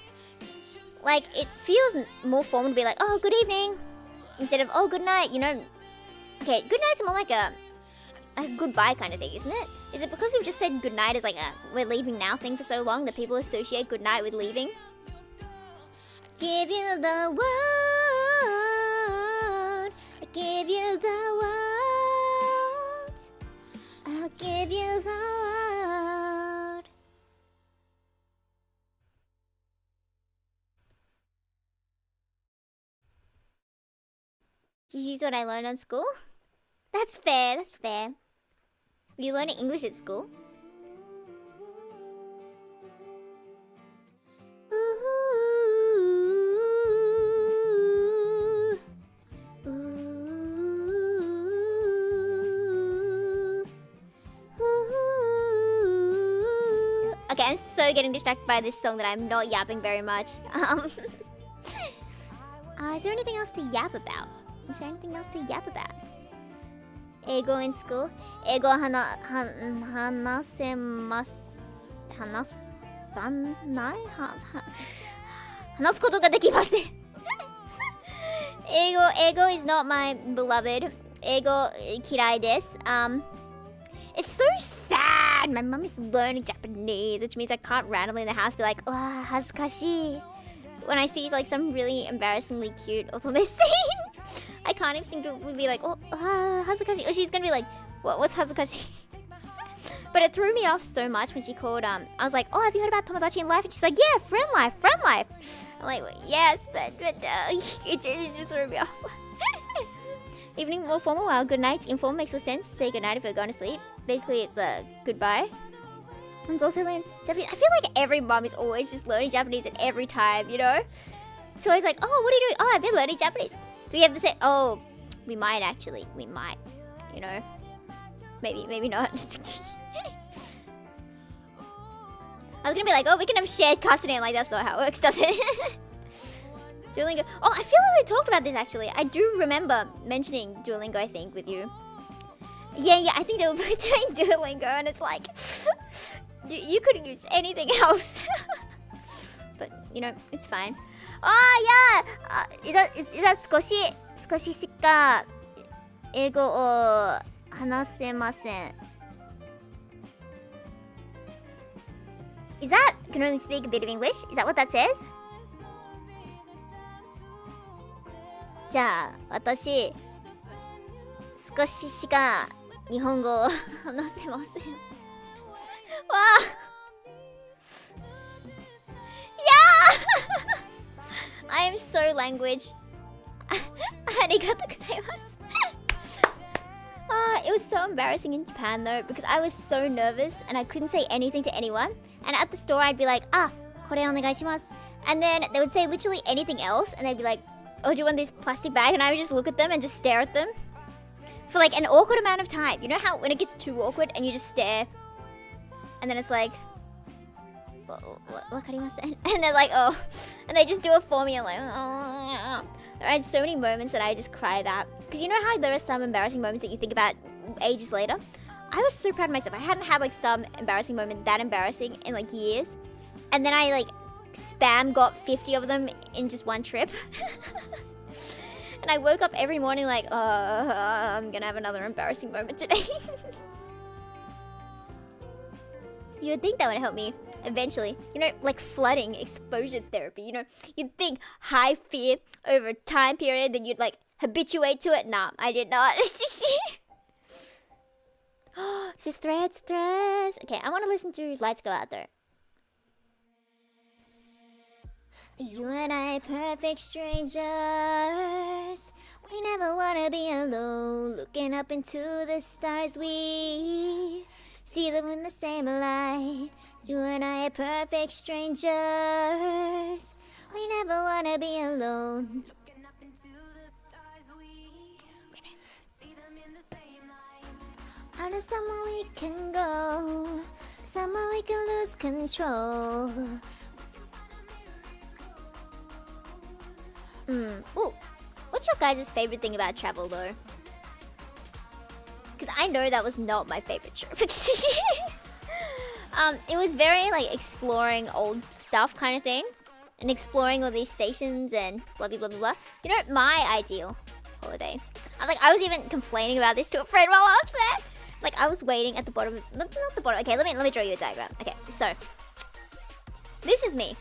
Speaker 1: Like, it feels more formal to be like, oh, good evening, instead of, oh, good night, you know. Okay, good night's more like a goodbye kind of thing, isn't it? Is it because we've just said good night as like a we're leaving now thing for so long that people associate good night with leaving? Give you the world. I give you the world. I'll give you the world. Did you use what I learned on school? That's fair. You learning English at school? Okay, I'm so getting distracted by this song that I'm not yapping very much. Is there anything else to yap about? Ego in school? Ego hanasu ga dekimasen. Ego is not my beloved. Ego kirai desu. It's so sad. My mom is learning Japanese, which means I can't randomly in the house be like, oh, hazukashi, when I see like some really embarrassingly cute otome scene. I can't instinctively be like, oh, hazukashi. Or she's gonna be like, what's hazukashi? But it threw me off so much when she called, I was like, oh, have you heard about tomodachi in life? And she's like, yeah, friend life. I'm like, well, yes, but it just threw me off. Evening more formal, while good nights. Informal makes more sense. Say good night if you're going to sleep. Basically, it's a goodbye. Mom's also learning Japanese. I feel like every mom is always just learning Japanese at every time, you know? So I was like, oh, what are you doing? Oh, I've been learning Japanese. Do we have to say, oh, we might actually. We might, you know? Maybe not. I was gonna be like, oh, we can have shared custody. And like, that's not how it works, does it? Duolingo. Oh, I feel like we talked about this actually. I do remember mentioning Duolingo, I think, with you. Yeah, I think they were both doing Duolingo, and it's like, you could use anything else. But, you know, it's fine. Oh, yeah! いざ少ししか英語を話せません. Is that can only speak a bit of English? Is that what that says? じゃあ私少ししか日本語を話せません。わあ。Yeah! I am so language. ありがとうございます。It was so embarrassing in Japan though, because I was so nervous and I couldn't say anything to anyone. And at the store I'd be like, これお願いします. And then they would say literally anything else, and they'd be like, oh, do you want this plastic bag? And I would just look at them and just stare at them for like an awkward amount of time. You know how when it gets too awkward and you just stare, and then it's like, wakarimasen? And they're like, oh, and they just do it for me. I'm like, oh. I had so many moments that I just cry about, because you know how there are some embarrassing moments that you think about ages later. I was so proud of myself. I hadn't had like some embarrassing moment that embarrassing in like years, and then I like spam got 50 of them in just one trip. And I woke up every morning like, I'm gonna have another embarrassing moment today. You would think that would help me eventually, you know, like flooding exposure therapy, you know. You'd think high fear over a time period, then you'd like habituate to it. Nah, I did not. Is this threads? Okay, I want to listen to Lights Go Out there. You and I, perfect strangers. We never wanna be alone. Looking up into the stars, we see them in the same light. You and I, perfect strangers. We never wanna be alone. Looking up into the stars, we see them in the same light. I know somewhere we can go, somewhere we can lose control. Ooh, what's your guys' favorite thing about travel though? Because I know that was not my favorite trip. It was very like exploring old stuff kind of thing, and exploring all these stations and blah blah blah blah blah. You know, my ideal holiday. I was even complaining about this to a friend while I was there. Like I was waiting at the bottom, not the bottom. Okay, let me draw you a diagram. Okay, so this is me.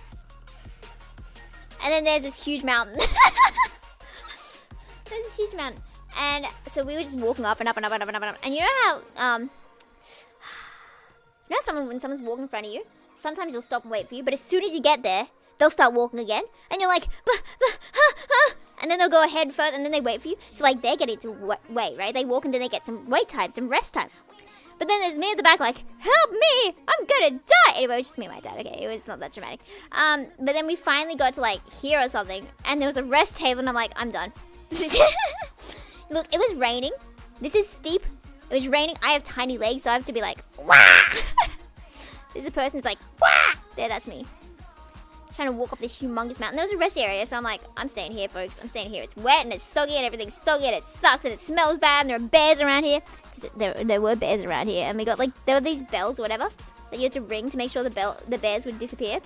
Speaker 1: And then there's this huge mountain. There's this huge mountain. And so we were just walking up and up and up and up and up and up. And you know how, when someone's walking in front of you, sometimes they'll stop and wait for you, but as soon as you get there, they'll start walking again. And you're like, and then they'll go ahead further and then they wait for you. So like they're getting to wait, right? They walk and then they get some wait time, some rest time. But then there's me at the back like, help me, I'm gonna die. Anyway, it was just me and my dad, okay? It was not that dramatic. But then we finally got to like here or something, and there was a rest table, and I'm like, I'm done. Look, it was raining. This is steep. It was raining. I have tiny legs, so I have to be like, wah! This is the person who's like, wah! There, that's me. Trying to walk up this humongous mountain. There was a rest area, so I'm like, I'm staying here, folks. I'm staying here. It's wet, and it's soggy, and everything's soggy, and it sucks, and it smells bad, and there are bears around here. There were bears around here, and we got like, there were these bells or whatever that you had to ring to make sure the bears would disappear.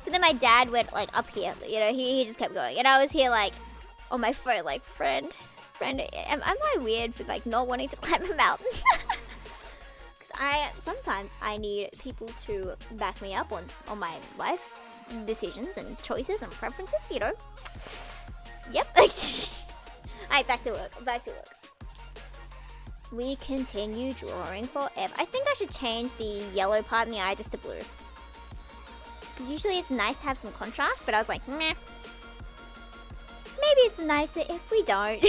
Speaker 1: So then my dad went like up here, you know, he just kept going, and I was here like on my phone like, friend, am I weird for like not wanting to climb a mountain? Because sometimes I need people to back me up on my life decisions and choices and preferences, you know. Yep. Alright, back to work. Back to work. We continue drawing forever. I think I should change the yellow part in the eye just to blue. Because usually it's nice to have some contrast, but I was like, meh. Maybe it's nicer if we don't.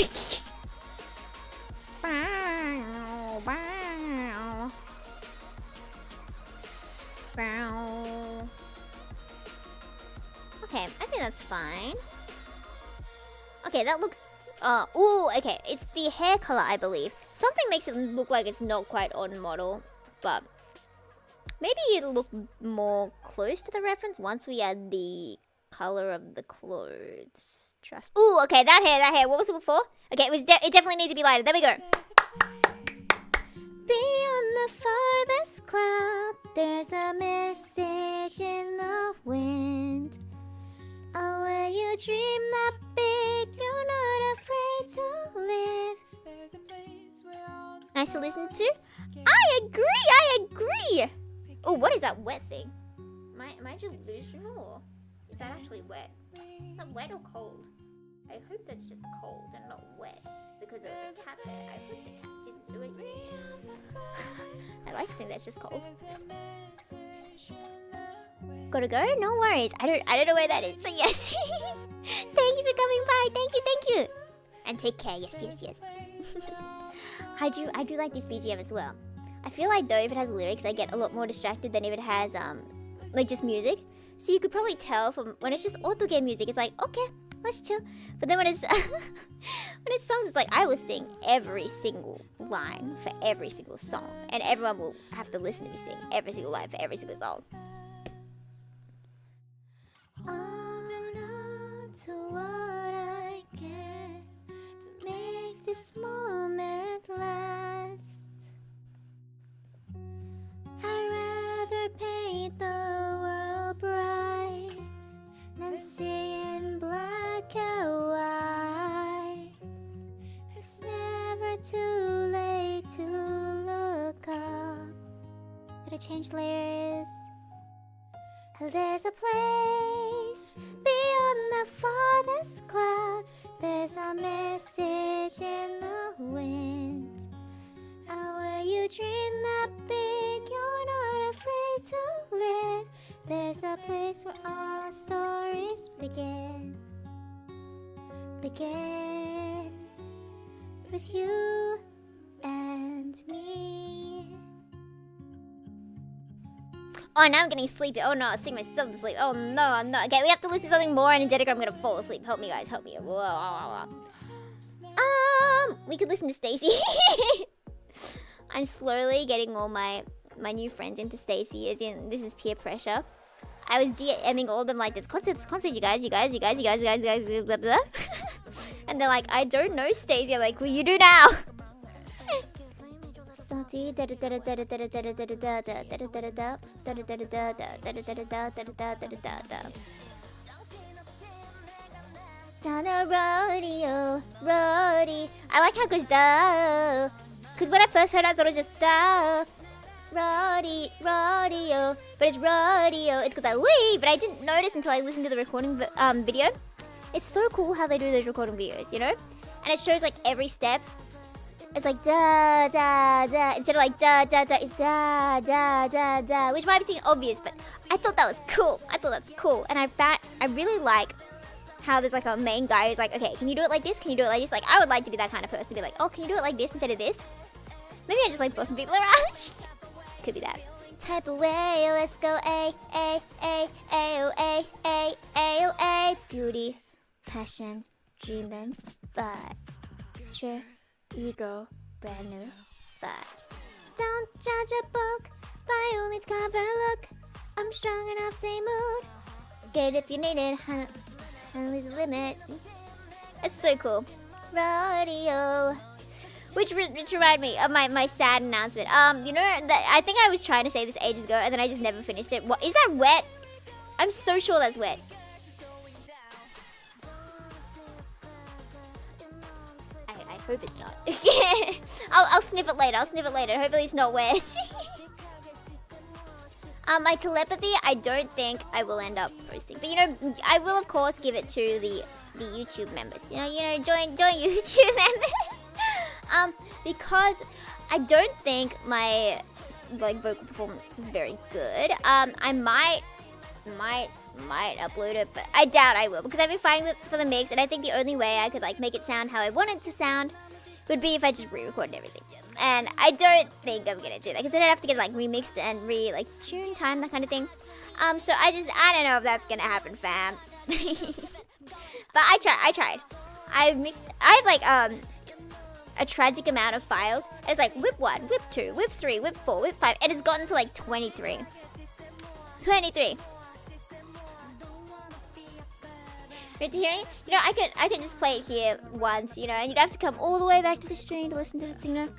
Speaker 1: Okay, I think that's fine. Okay, that looks... ooh, okay. It's the hair color, I believe. Something makes it look like it's not quite on model, but maybe it'll look more close to the reference once we add the color of the clothes. Trust. Ooh, okay, that hair. What was it before? Okay, it definitely needs to be lighter. There we go. Beyond the farthest cloud, there's a message in the wind. Oh, where you dream that big, you're not afraid to live. Nice to listen to. I agree. Oh, what is that wet thing? Am I delusional, or is that actually wet? Is that wet or cold? I hope that's just cold and not wet, because there was a cat there. I hope the cat didn't do anything. I like to think that's just cold. Gotta go? No worries. I don't know where that is, but yes. Thank you for coming by. Thank you. And take care. Yes. I do like this BGM as well. I feel like though if it has lyrics, I get a lot more distracted than if it has like just music. So you could probably tell from when it's just auto game music, it's like, okay, let's chill. But then when it's when it's songs, it's like I will sing every single line for every single song, and everyone will have to listen to me sing every single line for every single song. Hold on to what I can to make this moment last. I'd rather paint the world bright than see in black and white. It's never too late to look up. Gotta change layers. There's a place beyond the farthest cloud. There's a message in the wind. And where you dream that big, you're not afraid to live. There's a place where all stories begin. Begin with you and me. Oh, now I'm getting sleepy. Oh no, I'll sing myself to sleep. Oh no. Okay, we have to listen to something more energetic or I'm gonna fall asleep. Help me, guys. Help me. We could listen to Stacy. I'm slowly getting all my new friends into Stacy, as in this is peer pressure. I was DMing all of them like, this concert, you guys, blah, blah. And they're like, I don't know, Stacy. I'm like, well, you do now. Salty. Down a rodeo. I like how it goes da. Cause when I first heard it, I thought it was just da. Rodeo. But it's rodeo. It's got that wee, but I didn't notice until I listened to the recording video. It's so cool how they do those recording videos, you know? And it shows like every step. It's like da da da instead of like da da da. It's da da da da, which might seem obvious, but I thought that was cool. And I really like how there's like a main guy who's like, okay, can you do it like this? Can you do it like this? Like I would like to be that kind of person to be like, oh, can you do it like this instead of this? Maybe I just like bossing people around. Could be that type of way. Let's go A. Beauty, passion, dreaming, vibes, future, ego, brand new vibes. Don't judge a book by only its cover look. I'm strong enough, same mood. Get it if you need it. Only the limit. It's so cool. Rodeo. Which reminded me of my sad announcement. You know, I think I was trying to say this ages ago, and then I just never finished it. What is that wet? I'm so sure that's wet. I hope it's not. I'll sniff it later. Hopefully it's not wet. My telepathy, I don't think I will end up posting. But you know, I will of course give it to the YouTube members. You know, join YouTube members. Because I don't think my like vocal performance was very good. I might upload it, but I doubt I will because I've been fighting for the mix, and I think the only way I could like make it sound how I want it to sound would be if I just re-recorded everything. And I don't think I'm gonna do that because then I'd have to get like remixed and like tune time, that kind of thing. So I don't know if that's gonna happen, fam. But I tried. I have like a tragic amount of files. And it's like whip 1, whip 2, whip 3, whip 4, whip 5, and it's gotten to like 23. 23. Right to hearing? You know, I could just play it here once, you know, and you'd have to come all the way back to the stream to listen to it, you know.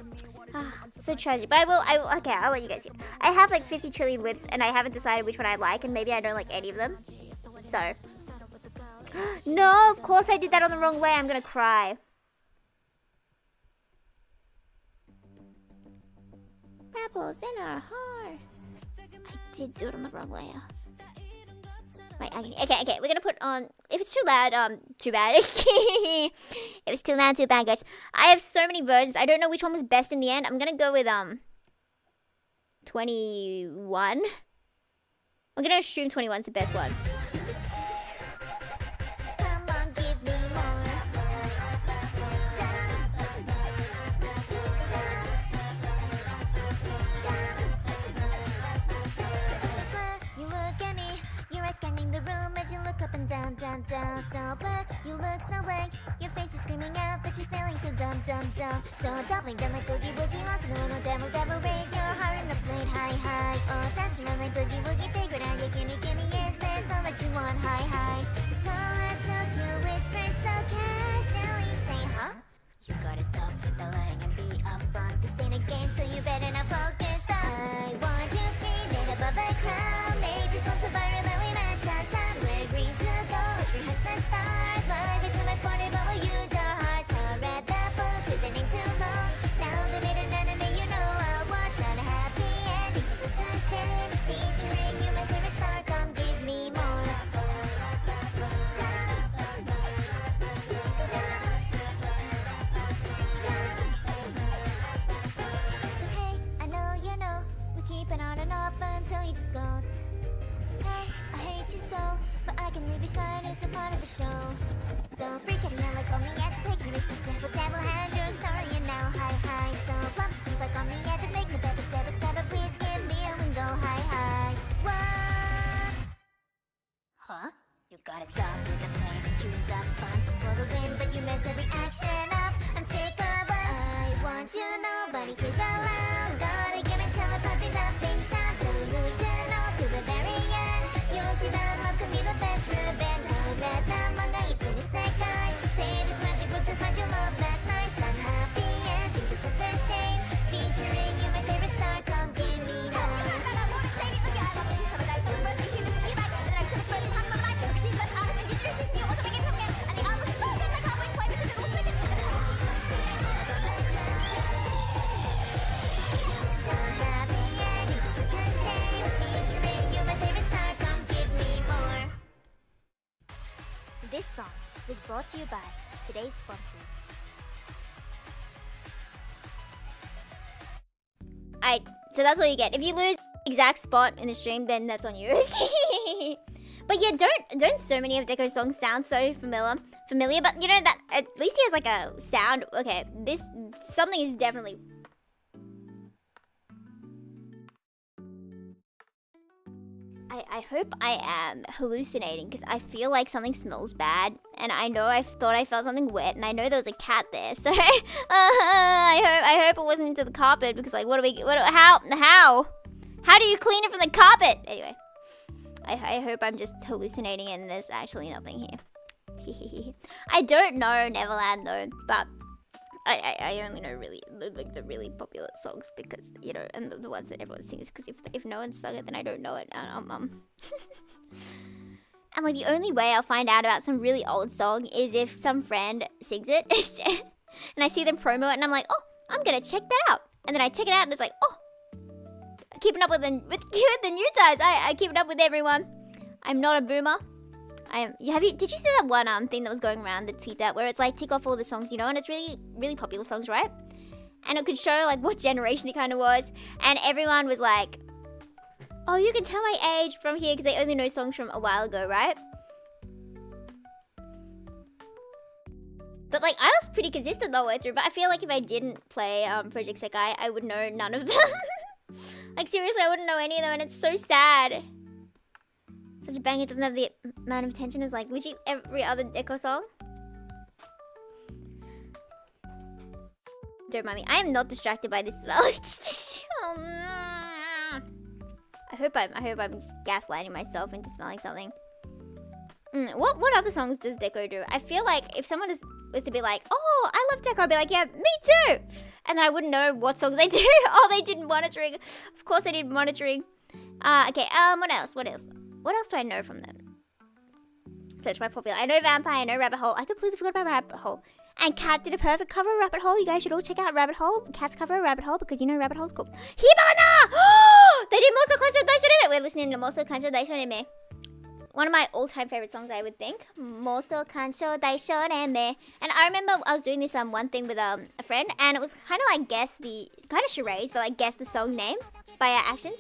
Speaker 1: So tragic. But I will, okay, I'll let you guys hear. I have like 50 trillion whips, and I haven't decided which one I like, and maybe I don't like any of them. So. No, of course I did that on the wrong way. I'm gonna cry. Rebels in our heart. I did do it on the wrong layer. My agony. Okay, we're gonna put on. If it's too loud, too bad. If it's too loud, too bad, guys. I have so many versions. I don't know which one was best in the end. I'm gonna go with 21. I'm gonna assume 21's the best one.
Speaker 2: Scanning the room as you look up and down, down, down. So blank, you look so blank. Your face is screaming out, but you're feeling so dumb, dumb, dumb. So doubling down like boogie woogie, lost no, no, devil, devil, raise your heart on a plate, high, high. Oh, dance around like boogie woogie, figure it out. You gimme, is this all that you want, high, high. It's all a joke, you whisper so casually, say, huh? You gotta stop with the lying and be upfront. This ain't a game, so you better not focus on. I want you screaming above the crowd. Make this one so viral that we match our sound. We're green to go, let's rehearse the start. Life is not funny, but we'll use our hearts. I'll read the book, cause it ain't too long. Now they made an enemy, you know I'll watch. Not a happy ending, so such a shame. Featuring you, my favorite star, come give me more. Keeping on and off until you just ghost. Hey, I hate you so, but I can leave you slide, it's a part of the show. So freaking out like on the edge, taking risks. Devil, devil, had your story and now high, high. So plump, just like on the edge of making the better, devil, devil, please give me a window, high, high. What? Huh? You gotta stop with the plane and choose up fun for the win, but you mess every action up. I'm sick of us. I want you, nobody hears aloud. Gotta give it telepathy, that thing sounds delusional to the very end. You'll see that love can be the best revenge. I read the manga, it's in a second. Say this magic was to find your love last night. Unhappy endings, it's such a shame. Featuring you, my favorite star, come give me more. This song was brought to you by today's sponsors.
Speaker 1: So that's what you get. If you lose exact spot in the stream, then that's on you. But yeah, don't so many of Deco's songs sound so familiar, but you know that at least he has like a sound. Okay, this something is definitely. I hope I am hallucinating because I feel like something smells bad, and I know I thought I felt something wet, and I know there was a cat there. So I hope it wasn't into the carpet because like how do you clean it from the carpet? Anyway, I hope I'm just hallucinating and there's actually nothing here. I don't know Neverland though, but I only know really like the really popular songs because you know, and the ones that everyone sings. Because if no one sung it, then I don't know it. And like the only way I'll find out about some really old song is if some friend sings it, and I see them promo it, and I'm like, oh, I'm gonna check that out. And then I check it out, and it's like, oh, keeping up with the with the new times. I keep it up with everyone. I'm not a boomer. I am. Did you see that one thing that was going around the tweet where it's like tick off all the songs, you know, and it's really popular songs, right? And it could show like what generation it kind of was, and everyone was like, "Oh, you can tell my age from here because they only know songs from a while ago, right?" But like I was pretty consistent the whole way through. But I feel like if I didn't play Project Sekai, I would know none of them. Like seriously, I wouldn't know any of them, and it's so sad. Such a banger doesn't have the amount of attention as like literally every other Echo song. Don't mind me. I am not distracted by this smell. Oh, I hope I'm just gaslighting myself into smelling something. What other songs does Deco do? I feel like if someone was to be like, "Oh, I love Deco," I'd be like, "Yeah, me too," and then I wouldn't know what songs they do. Oh, they did monitoring. Of course, I did monitoring. Okay. What else? What else do I know from them? Search by popular. I know Vampire. I know Rabbit Hole. I completely forgot about Rabbit Hole. And Cat did a perfect cover of Rabbit Hole. You guys should all check out Rabbit Hole. Cat's cover of Rabbit Hole because you know Rabbit Hole's cool. Hibana! They did Moso Kanshou Daishoneme. We're listening to Moso Kanshou Daishoneme. One of my all-time favorite songs, I would think. Moso Kanshou Daishoneme. And I remember I was doing this one thing with a friend, and it was kind of like kind of charades, but like guess the song name by our actions.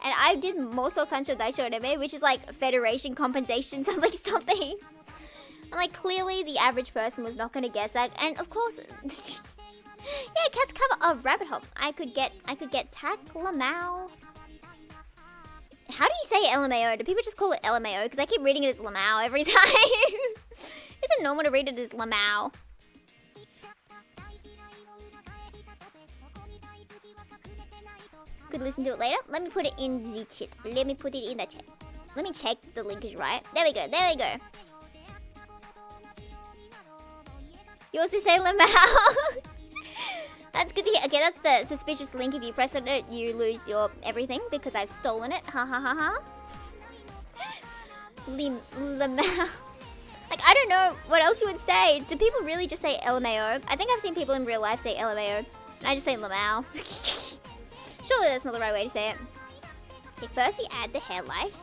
Speaker 1: And I did Moso Kanshou Daishoneme, which is like Federation Compensation something. And like clearly the average person was not gonna guess that. And of course, yeah, Cat's cover of Rabbit Hole. I could get Tak Lamau. How do you say LMAO? Do people just call it LMAO? Because I keep reading it as Lamau every time. Is it normal to read it as Lamau? Could listen to it later. Let me put it in the chat. Let me put it in the chat. Let me check the link is right. There we go. There we go. You also say Lamau. That's good to hear. Okay, that's the suspicious link. If you press on it, you lose your everything because I've stolen it. Ha ha ha ha. Lamau. Like, I don't know what else you would say. Do people really just say LMAO? I think I've seen people in real life say LMAO. And I just say Lamau. Surely that's not the right way to say it. Okay, first you add the hairlight.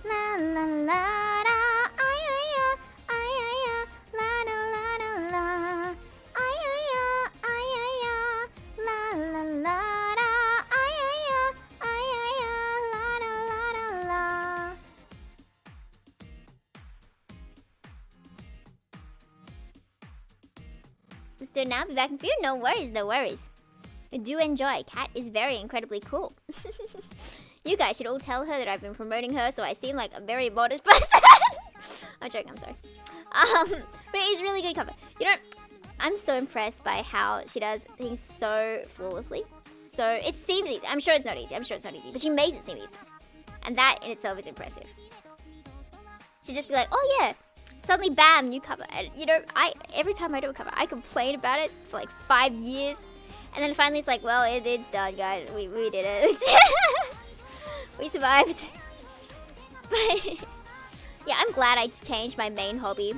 Speaker 1: La la la la, ay ay ay, ay ay ay, la la la la la, ay ay ay, ay ay ay, la la la la, ay ay ay, ay ay ay, la la la la. Sister, now be back in view. No worries, no worries. Do enjoy. Cat is very incredibly cool. You guys should all tell her that I've been promoting her, so I seem like a very modest person. I'm joking, I'm sorry. But it is really good cover. You know, I'm so impressed by how she does things so flawlessly. So it seems easy. I'm sure it's not easy. But she makes it seem easy. And that in itself is impressive. She'd just be like, "Oh yeah." Suddenly, bam, new cover. And you know, every time I do a cover, I complain about it for like 5 years. And then finally it's like, well, it's done, guys. We did it. We survived. But yeah, I'm glad I changed my main hobby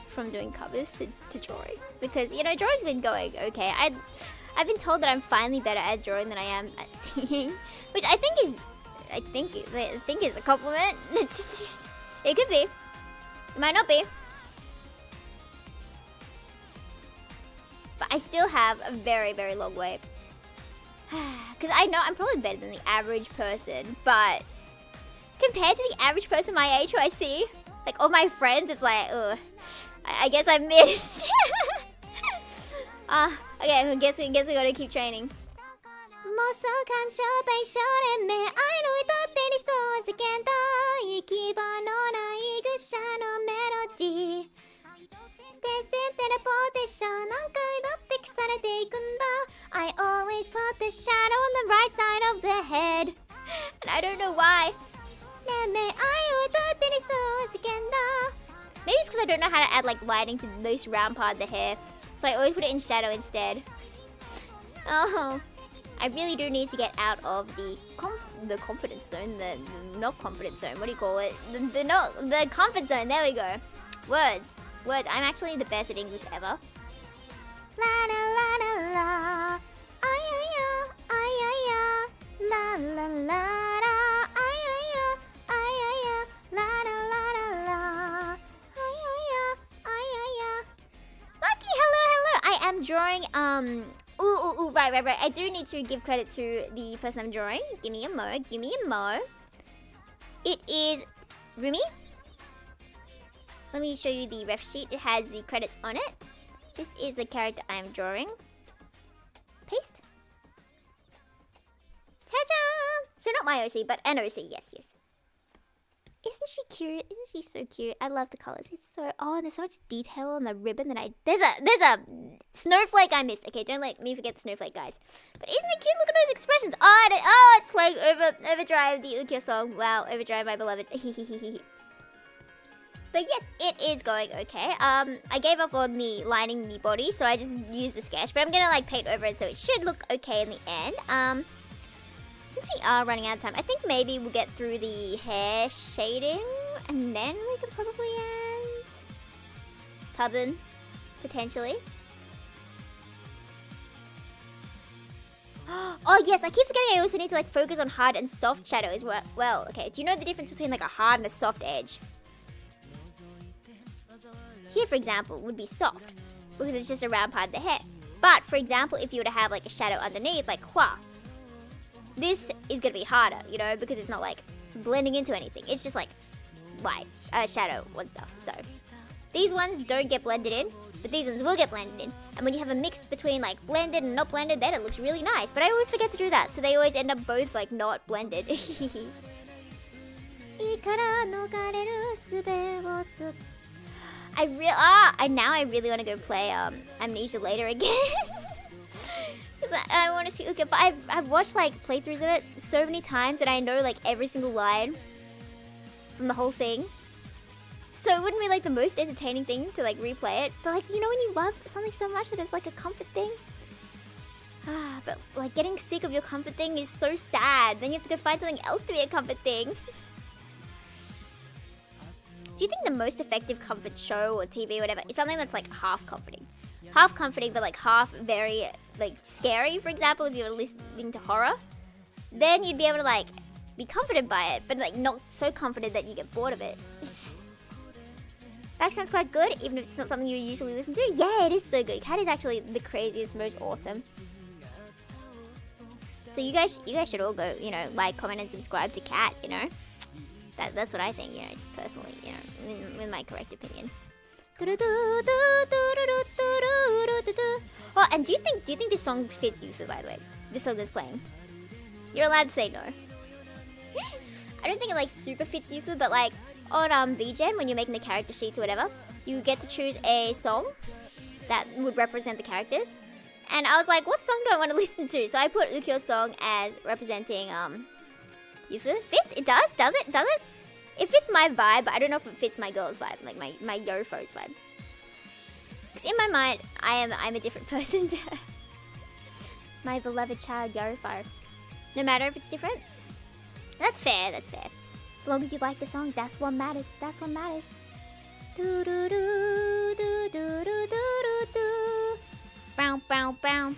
Speaker 1: from doing covers to drawing, because you know, drawing's been going okay. I've been told that I'm finally better at drawing than I am at singing, which I think is a compliment. It could be. It might not be. But I still have a very, very long way. Because I know I'm probably better than the average person, but compared to the average person my age who I see, like all my friends, it's like, ugh, I guess I missed. Okay, I guess we gotta keep training. I always put the shadow on the right side of the head, and I don't know why. Maybe it's because I don't know how to add like lighting to this round part of the hair, so I always put it in shadow instead. Oh, I really do need to get out of the confidence zone, the not confidence zone. What do you call it? The comfort zone. There we go. Words. I'm actually the best at English ever.
Speaker 2: La la la la la. Ay ay ay ay ay ay. La la la la. Ay ay ay ay ay ay. La la la la la. Ay ay ay ay ay ay.
Speaker 1: Lucky, hello, hello. I am drawing ooh, right. I do need to give credit to the person I'm drawing. Give me a mo. It is Rumi. Let me show you the ref sheet. It has the credits on it. This is the character I am drawing. Paste. Ta-da! So not my OC, but an OC. Yes. Isn't she cute? Isn't she so cute? I love the colors. It's so there's so much detail on the ribbon that there's a snowflake I missed. Okay, don't let me forget the snowflake, guys. But isn't it cute? Look at those expressions. It's playing Overdrive, the Ukyo song. Wow, Overdrive, my beloved. But yes, it is going okay. I gave up on the lining the body, so I just used the sketch. But I'm gonna like paint over it, so it should look okay in the end. Since we are running out of time, I think maybe we'll get through the hair shading, and then we can probably end Tabun, potentially. Oh yes, I keep forgetting I also need to like focus on hard and soft shadow as well. Well, okay, do you know the difference between like a hard and a soft edge? Here, for example, would be soft, because it's just a round part of the hair. But, for example, if you were to have like a shadow underneath, like hua, this is going to be harder, you know, because it's not like blending into anything. It's just like light, shadow and stuff. So these ones don't get blended in, but these ones will get blended in. And when you have a mix between like blended and not blended, then it looks really nice. But I always forget to do that, so they always end up both like not blended. Now I really want to go play Amnesia later again. Because I want to see Uka, but I've watched like playthroughs of it so many times that I know like every single line from the whole thing. So it wouldn't be like the most entertaining thing to like replay it. But like, you know when you love something so much that it's like a comfort thing? But like getting sick of your comfort thing is so sad. Then you have to go find something else to be a comfort thing. Do you think the most effective comfort show or TV or whatever is something that's like half comforting? Half comforting, but like half very like scary, for example, if you were listening to horror. Then you'd be able to like be comforted by it, but like not so comforted that you get bored of it. That sounds quite good, even if it's not something you usually listen to. Yeah, it is so good. Cat is actually the craziest, most awesome. So you guys should all go, you know, like, comment, and subscribe to Cat, you know. That's what I think, you know, just personally, you know, in my correct opinion. Oh, and do you think this song fits Yufu, by the way? This song that's playing. You're allowed to say no. I don't think it like super fits Yufu, but like on Vgen, when you're making the character sheets or whatever, you get to choose a song that would represent the characters. And I was like, what song do I want to listen to? So I put Ukyo's song as representing Yufu. Fits? It does? Does it? Does it? It fits my vibe, but I don't know if it fits my girl's vibe, like my Yofo's vibe. Because in my mind, I'm a different person to my beloved child Yorofo. No matter if it's different. That's fair, that's fair. As long as you like the song, that's what matters. That's what matters. Do do do do do do do do. Bow bow bow.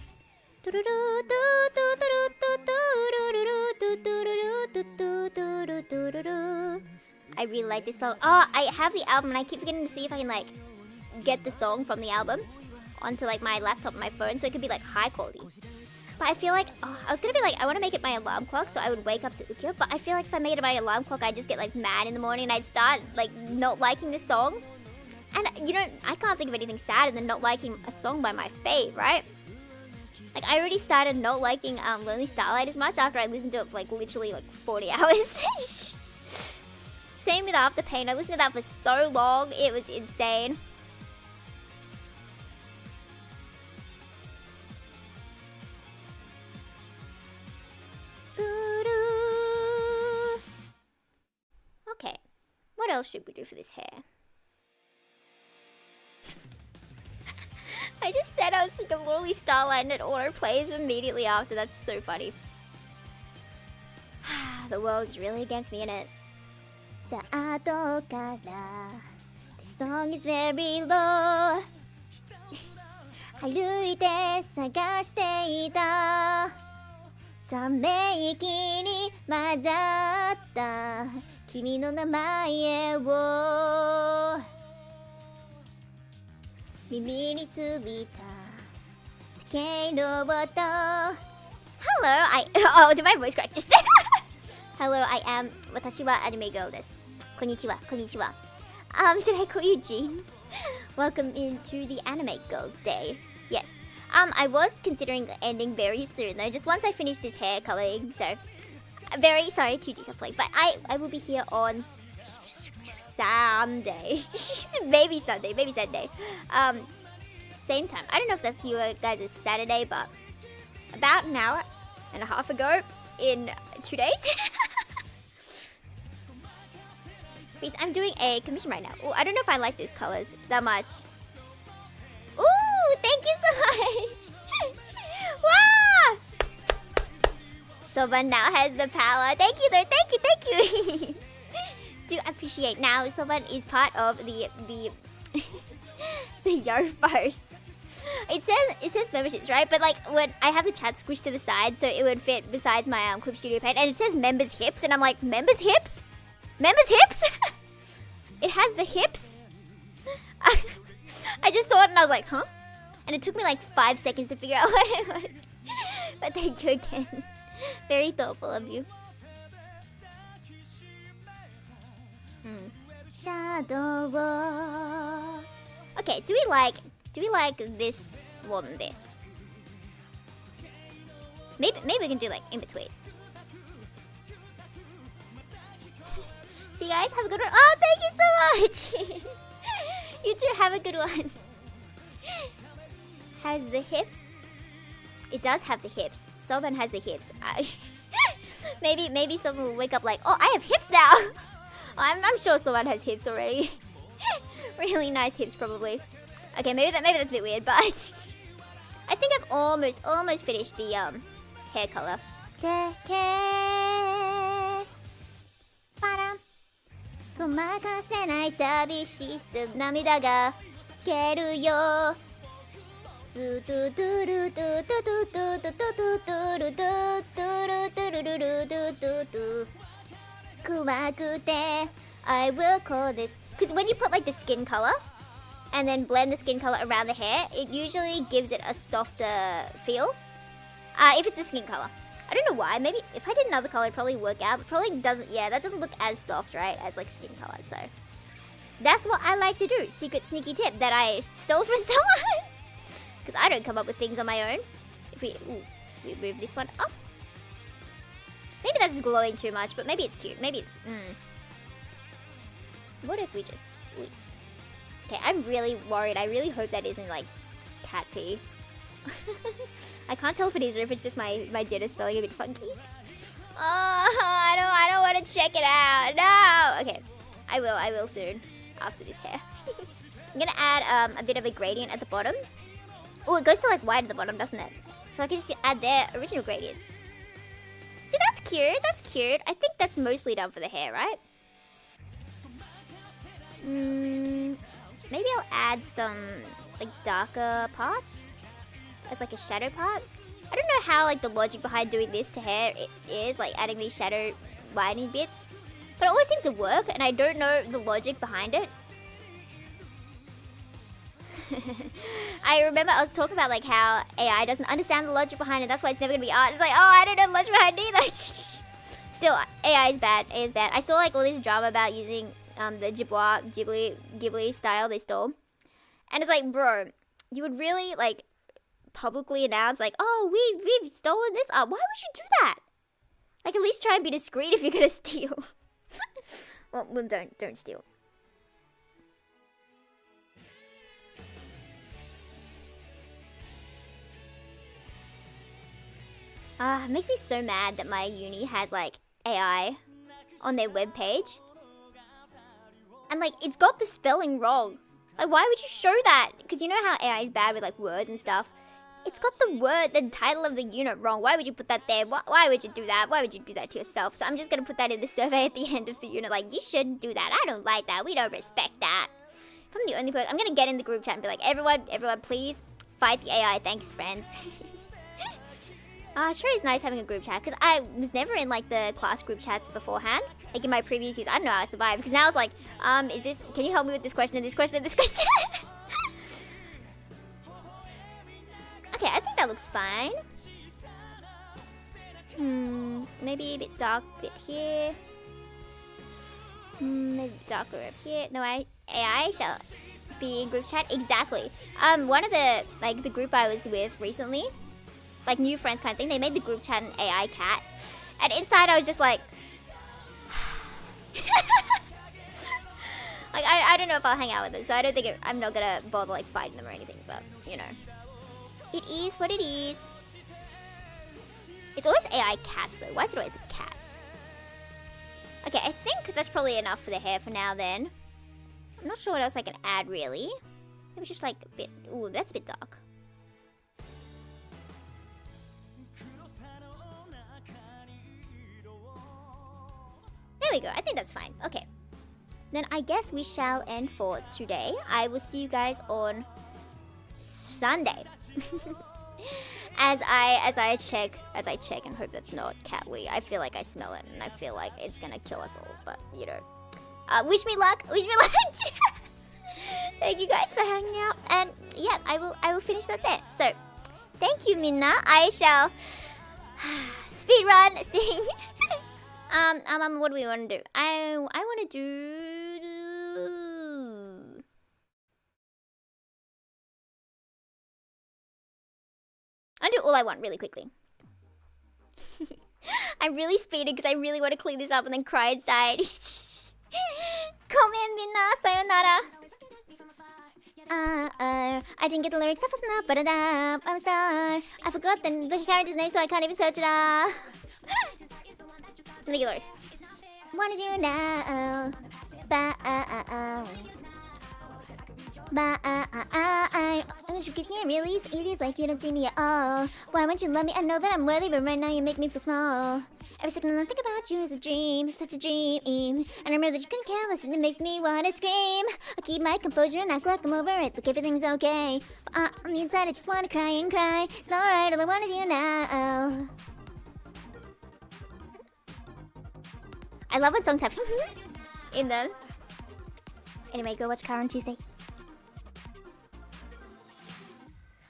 Speaker 1: Do do do do do do do do do do do do do do. I really like this song. Oh, I have the album and I keep forgetting to see if I can like get the song from the album onto like my laptop and my phone so it could be like high quality. But I feel like, I was gonna be like, I want to make it my alarm clock so I would wake up to Ukyo. But I feel like if I made it my alarm clock, I'd just get like mad in the morning and I'd start like not liking the song. And you know, I can't think of anything sadder than not liking a song by my fave, right? Like I already started not liking Lonely Starlight as much after I listened to it for like literally like 40 hours. Same with Afterpain. I listened to that for so long, it was insane. Okay, what else should we do for this hair? I just said I was thinking of Lonely Starlight and it auto plays immediately after. That's so funny. The world is really against me, innit? The song is very low.
Speaker 2: 歩いて探していたため息に混ざった君の名前を耳につびた時計の音
Speaker 1: Hello, did my voice crack just there? Hello, I am 私はアニメ girl です。こんにちは、こんにちは。Should I call you Jean? Welcome into the anime girl days. Yes. I was considering ending very soon though, just once I finish this hair coloring, so very sorry to disappoint, but I will be here on Sunday. maybe Sunday. Same time. I don't know if that's you guys' Saturday, but about an hour and a half ago in 2 days. Because I'm doing a commission right now. Ooh, I don't know if I like those colors that much. Ooh, thank you so much. Wow! Soban now has the power. Thank you though. Thank you. Do appreciate now. Soban is part of the the Yarfars. It says memberships, right? But like when I have the chat squished to the side so it would fit besides my Kyoki Studio page, and it says members hips, and I'm like, members hips? Members hips? It has the hips? I just saw it and I was like, huh? And it took me like 5 seconds to figure out what it was. But thank you again. Very thoughtful of you. Shadow. Okay, do we like this more than this? Maybe we can do like in between. See you guys, have a good one. Oh, thank you so much. You too, have a good one. Has the hips? It does have the hips. Soban has the hips. Maybe someone will wake up like, oh, I have hips now. I'm sure Soban has hips already. Really nice hips, probably. Okay, maybe that's a bit weird, but I think I've almost finished the hair color. ごまかせない寂しさ涙が消えるよトゥトゥトゥルトゥトゥトゥトゥトゥトゥトゥルトゥトゥルトゥルルルトゥトゥトゥ怖くて I will call this, because when you put like the skin color and then blend the skin color around the hair, it usually gives it a softer feel. If it's the skin color, I don't know why. Maybe if I did another color, it'd probably work out. But probably doesn't. Yeah, that doesn't look as soft, right, as like skin color. So that's what I like to do. Secret sneaky tip that I stole from someone. Because I don't come up with things on my own. If we move this one up. Maybe that's glowing too much, but maybe it's cute. Maybe it's. What if we just? Okay, I'm really worried. I really hope that isn't like cat pee. I can't tell if it is or if it's just my data spelling a bit funky. Oh, I don't want to check it out. No. Okay, I will soon after this hair. I'm gonna add a bit of a gradient at the bottom. Oh, it goes to like white at the bottom, doesn't it? So I can just add their original gradient. See, that's cute. That's cute. I think that's mostly done for the hair, right? Maybe I'll add some like darker parts as like a shadow part. I don't know how like the logic behind doing this to hair is, like adding these shadow lining bits, but it always seems to work, and I don't know the logic behind it. I remember I was talking about like how AI doesn't understand the logic behind it. That's why it's never gonna be art. It's like, oh, I don't know the logic behind it either. Still, AI is bad. AI is bad. I saw like all this drama about using the Ghibli style they stole, and it's like, bro, you would really like publicly announce like, oh, we've stolen this art. Why would you do that? Like, at least try and be discreet if you're gonna steal. well, don't steal. It makes me so mad that my uni has like AI on their webpage. And like, it's got the spelling wrong. Like, why would you show that? Because you know how AI is bad with like words and stuff. It's got the title of the unit wrong. Why would you put that there? Why would you do that? Why would you do that to yourself? So I'm just gonna put that in the survey at the end of the unit. Like, you shouldn't do that. I don't like that. We don't respect that. If I'm the only person, I'm gonna get in the group chat and be like, everyone, please Fight the AI, thanks friends. Sure is nice having a group chat, because I was never in like the class group chats beforehand. Like in my previous years, I don't know how I survived, because now it's like, is this, can you help me with this question and this question and this question? Okay, I think that looks fine. Maybe a bit dark bit here. Maybe darker up here. No, AI shall be in group chat. Exactly. One of the, like, the group I was with recently, like new friends kind of thing, they made the group chat an AI cat. And inside I was just like, like I don't know if I'll hang out with it, so I don't think I'm not gonna bother like fighting them or anything, but you know. It is what it is. It's always AI cats though. Why is it always the cats? Okay, I think that's probably enough for the hair for now then. I'm not sure what else I can add really. Maybe just like a bit, ooh, that's a bit dark. There we go, I think that's fine. Okay. Then I guess we shall end for today. I will see you guys on Sunday. as I check and hope that's not cat wee. I feel like I smell it and I feel like it's gonna kill us all, but you know. Wish me luck. Thank you guys for hanging out, and yeah, I will finish that there. So thank you, Minna. I shall speedrun sing. What do we want to do? I want to do. I'll do all I want really quickly. I'm really speeding because I really want to clean this up and then cry inside. Come in, Minna. Sayonara. I didn't get the lyrics. I'm sorry. I forgot the character's name, so I can't even search it up. Let me get lyrics. What is you now? When you kiss me, I'm really easy. It's like you don't see me at all. Why won't you love me? I know that I'm worthy, but right now you make me feel small. Every second I think about you is a dream, such a dream. And I remember that you couldn't care less, and it makes me wanna scream. I keep my composure and act like I'm over it, like everything's okay. But on the inside, I just wanna cry and cry. It's not right, all I want is you now. I love when songs have in them. Anyway, go watch Car on Tuesday.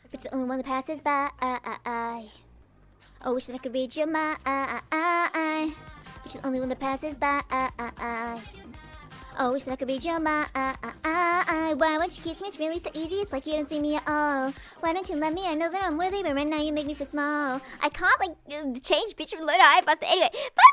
Speaker 1: But you're the only one that passes by. Oh, wish that I could read your mind. But you're the only one that passes by. Oh, wish that I could read your mind. Why won't you kiss me? It's really so easy. It's like you don't see me at all. Why don't you let me? I know that I'm worthy, but right now you make me feel small. I can't like change pitch from low to high faster. Anyway, bye.